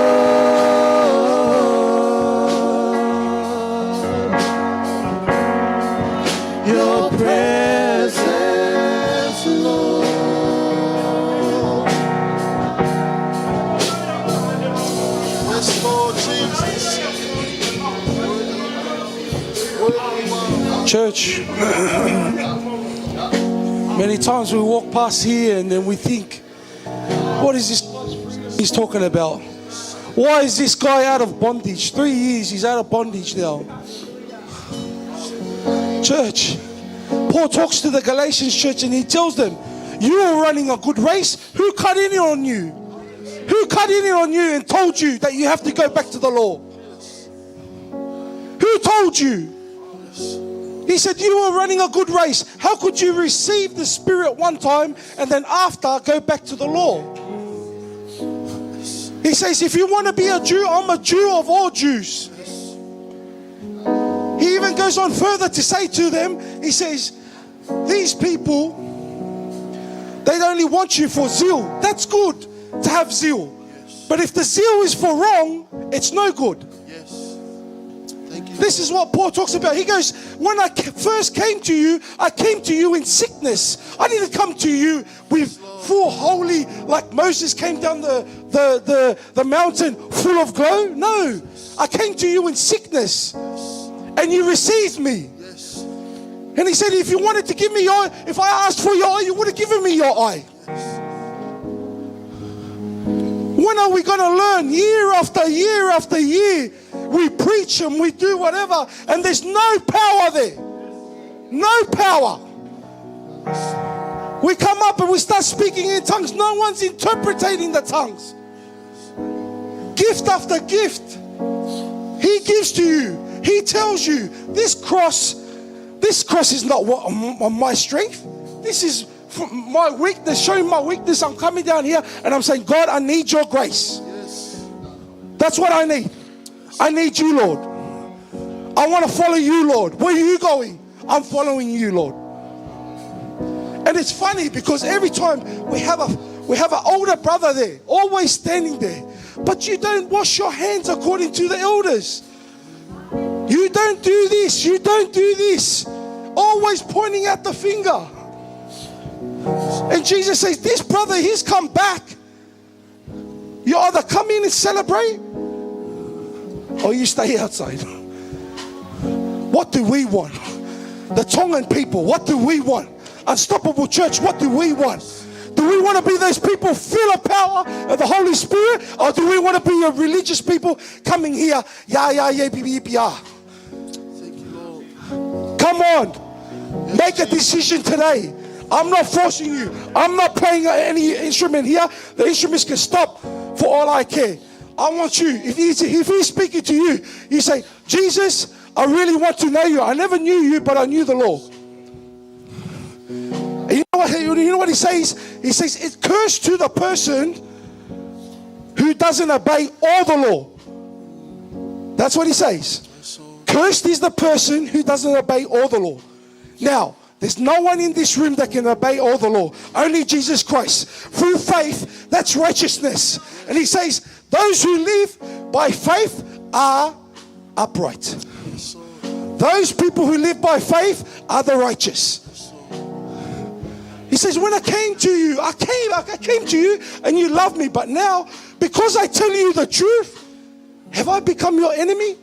Your presence, Lord. Yes, Lord Jesus. Church, many times we walk past here and then we think, what is this he's talking about? Why is this guy out of bondage? 3 years he's out of bondage now. Church, Paul talks to the Galatians church and he tells them, you are running a good race. Who cut in on you? Who cut in on you and told you that you have to go back to the law? Who told you? He said you were running a good race. How could you receive the Spirit one time and then after go back to the law? He says, if you want to be a Jew, I'm a Jew of all Jews. He even goes on further to say to them, he says, these people, they only want you for zeal. That's good to have zeal. But if the zeal is for wrong, it's no good. This is what Paul talks about. He goes, when I first came to you, I came to you in sickness. I didn't come to you with full holy, like Moses came down the mountain full of glow. No, I came to you in sickness and you received me. And he said, if you wanted to give me your eye, if I asked for your eye, you would have given me your eye. When are we going to learn? Year after year after year, we preach and we do whatever, and there's no power there. No power. We come up and we start speaking in tongues. No one's interpreting the tongues. Gift after gift, He gives to you. He tells you, this cross is not my strength. This is my weakness, showing my weakness. I'm coming down here and I'm saying, God, I need your grace. That's what I need. I need you, Lord. I want to follow you, Lord. Where are you going? I'm following you, Lord. And it's funny because every time we have an older brother there, always standing there, but you don't wash your hands according to the elders. You don't do this. You don't do this. Always pointing out the finger. And Jesus says, this brother, he's come back. You either come in and celebrate or you stay outside. What do we want? The Tongan people, what do we want? Unstoppable Church, what do we want? Do we want to be those people full of power of the Holy Spirit? Or do we want to be a religious people coming here? Yeah. Come on. Make a decision today. I'm not forcing you. I'm not playing any instrument here. The instruments can stop for all I care. I want you, if he's speaking to you, you say, Jesus, I really want to know you. I never knew you, but I knew the law. And you know what he says? He says, it's cursed to the person who doesn't obey all the law. That's what he says. Cursed is the person who doesn't obey all the law. Now, there's no one in this room that can obey all the law. Only Jesus Christ. Through faith, that's righteousness. And he says, those who live by faith are upright. Those people who live by faith are the righteous. He says, when I came to you, I came to you and you loved me. But now, because I tell you the truth, have I become your enemy?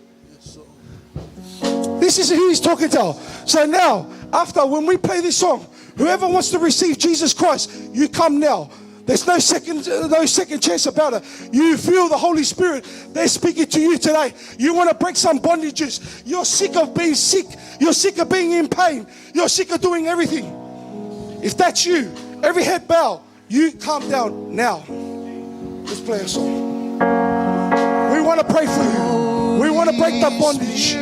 This is who he's talking to. So now, after when we play this song, Whoever wants to receive Jesus Christ, you come now. There's no second chance about it. You feel the Holy Spirit. They're speaking to you today. You want to break some bondages. You're sick of being sick. You're sick of being in pain. You're sick of doing everything. If that's you, every head bow, you calm down now. Let's play a song. We want to pray for you. We want to break the bondage.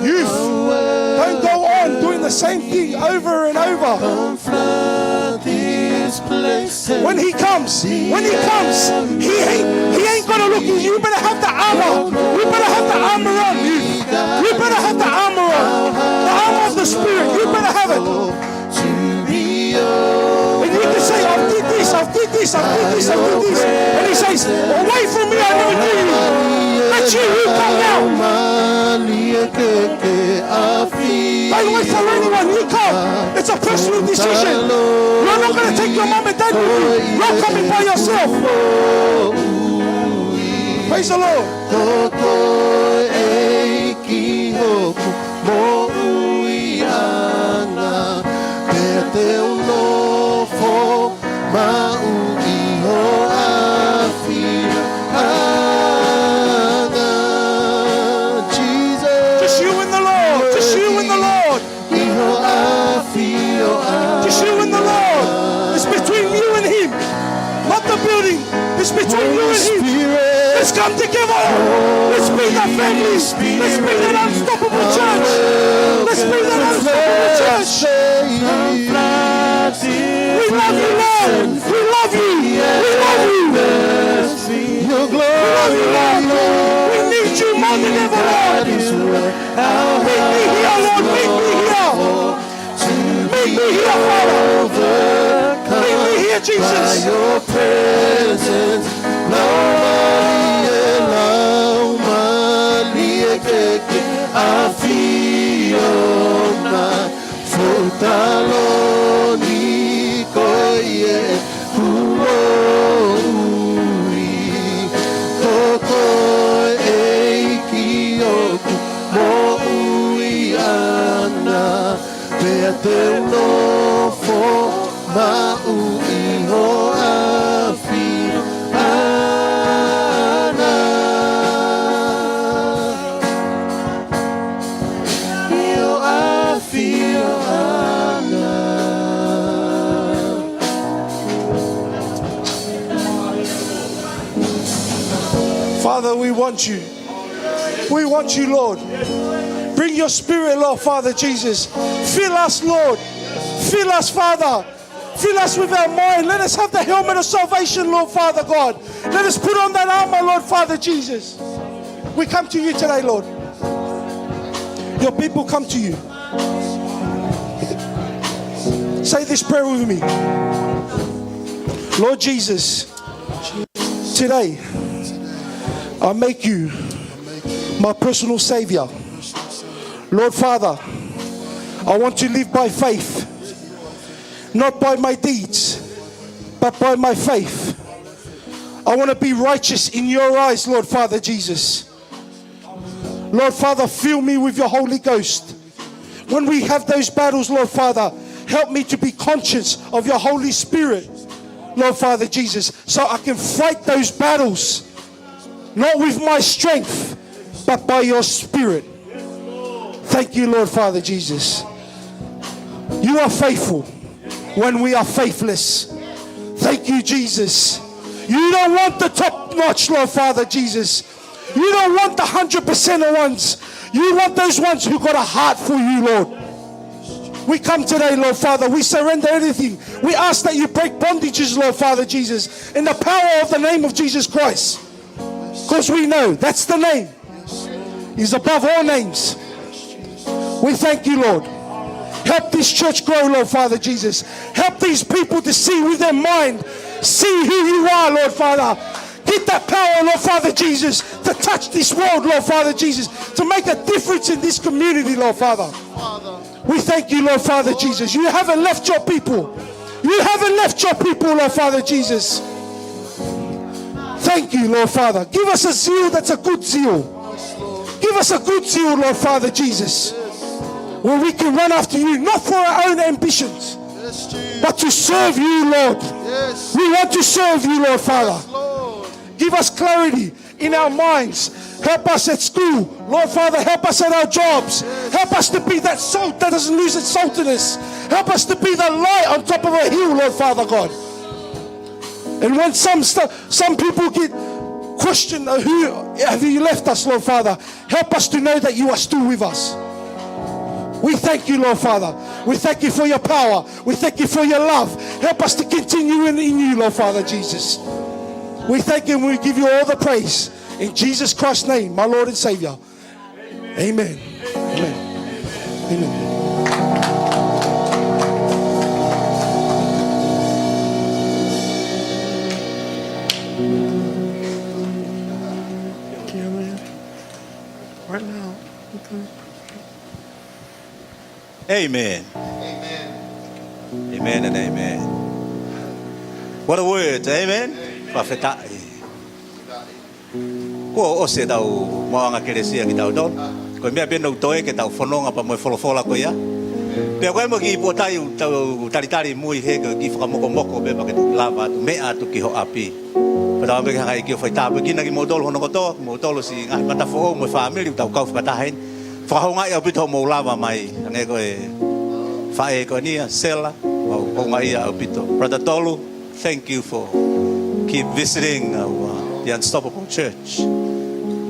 Youth, don't go on doing the same thing over and over. When he comes, he ain't gonna look at you. You better have the armor. You better have the armor on you. You better have the armor on. The armor of the Spirit. You better have it. And you can say, I did this. And he says, away from me, I never knew you. That's you come now. Don't wait for anyone, you come. It's a personal decision. You're not going to take your mom and dad with you. You're coming by yourself. Praise the Lord. Just you and the Lord. Just you and the Lord. Just you and the Lord. It's between you and him. Not the building. It's between you and him. Let's come together. Let's be the family. Let's be that unstoppable church. Let's be that unstoppable church. We love you, Lord. We love you. We love you. Your glory. We love you, Lord. We need you more than ever, Lord. Meet me here, Lord. Meet me here. Meet me here, Father. Meet me here, Jesus. Your presence, I feel my futaloni koye huoi koko eikioku moi ana peate no fo mau iho afiro ana. Father, we want you. We want you, Lord. Bring your Spirit, Lord, Father Jesus. Fill us, Lord. Fill us, Father. Fill us with our mind. Let us have the helmet of salvation, Lord, Father God. Let us put on that armor, Lord, Father Jesus. We come to you today, Lord. Your people come to you. Say this prayer with me. Lord Jesus, today I make you my personal Savior. Lord Father, I want to live by faith, not by my deeds, but by my faith. I want to be righteous in your eyes, Lord Father Jesus. Lord Father, fill me with your Holy Ghost. When we have those battles, Lord Father, help me to be conscious of your Holy Spirit, Lord Father Jesus, so I can fight those battles, not with my strength, but by your Spirit. Thank you, Lord Father Jesus. You are faithful when we are faithless. Thank you, Jesus. You don't want the top notch, Lord Father Jesus. You don't want the 100% ones. You want those ones who got a heart for you, Lord. We come today, Lord Father. We surrender everything. We ask that you break bondages, Lord Father Jesus, in the power of the name of Jesus Christ. Because we know that's the name. He's above all names. We thank you, Lord. Help this church grow, Lord Father Jesus. Help these people to see with their mind, see who you are, Lord Father. Get that power, Lord Father Jesus, to touch this world, Lord Father Jesus, to make a difference in this community, Lord Father. We thank you, Lord Father Jesus. You haven't left your people. You haven't left your people, Lord Father Jesus. Thank you, Lord Father. Give us a zeal that's a good zeal. Give us a good zeal, Lord Father Jesus, where we can run after you, not for our own ambitions, Yes, Jesus. but to serve you, Lord. Yes. We want to serve you, Lord Father. Lord. Give us clarity in our minds. Help us at school. Lord Father, help us at our jobs. Help us to be that salt that doesn't lose its saltiness. Help us to be the light on top of a hill, Lord Father God. And when some people get questioned, who have you left us, Lord Father? Help us to know that you are still with us. We thank you, Lord Father. We thank you for your power. We thank you for your love. Help us to continue in you, Lord Father Jesus. We thank you and we give you all the praise. In Jesus Christ's name, my Lord and Savior. Amen. Amen. Amen. Right now. Amen. Amen and amen. What a word, amen. Prophetai. Ko o se tau moanga keresia ki tau don. Ko mea beno toe ke tau fononga pa mo folofola ko ia. Pe ko mo ki potai tau taritari mui he ki whakamoko moko be ba ke lava tu mea tu ki ho api. Pero ame ka ki foi tapu ki na ki modol hono koto, modol si ngai mata fo mo family tau kau whakatahen. Whakahonga ia pito mo lava mai nge ko e whae ko nia sela o ngai ia pito. Brother Tolu, thank you for keep visiting the Unstoppable Church.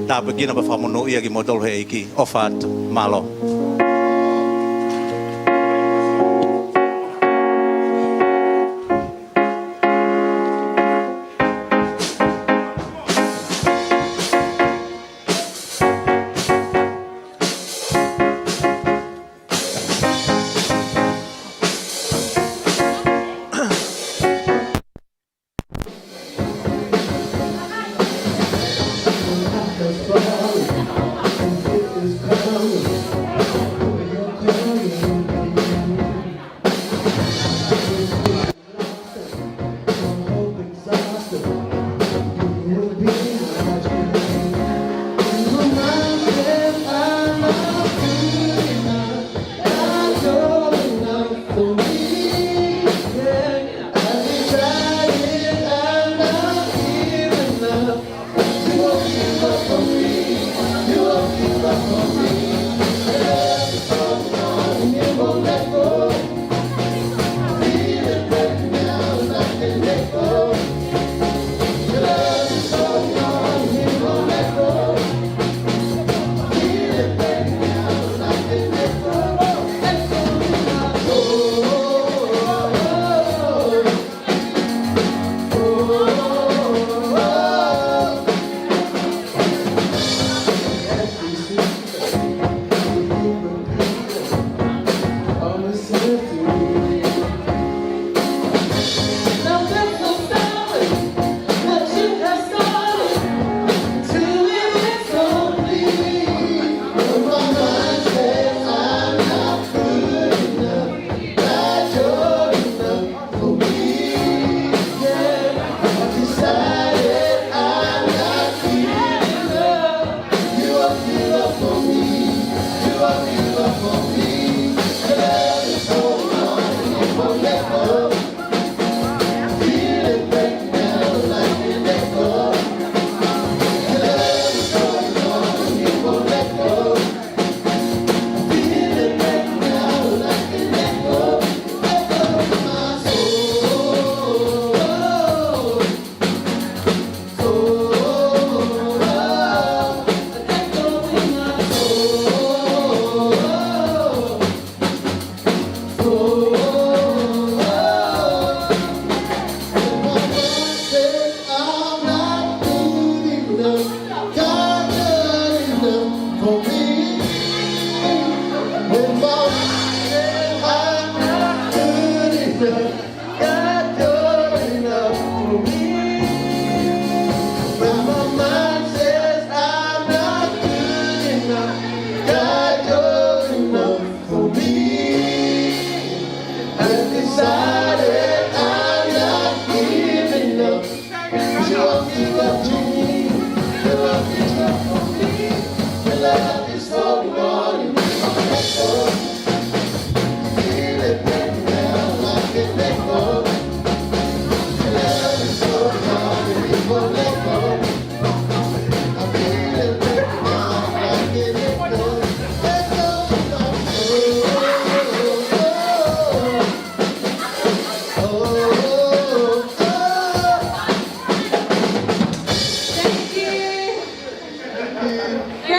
Tapu ki na pa whamono ia ki modol he iki ofat malo.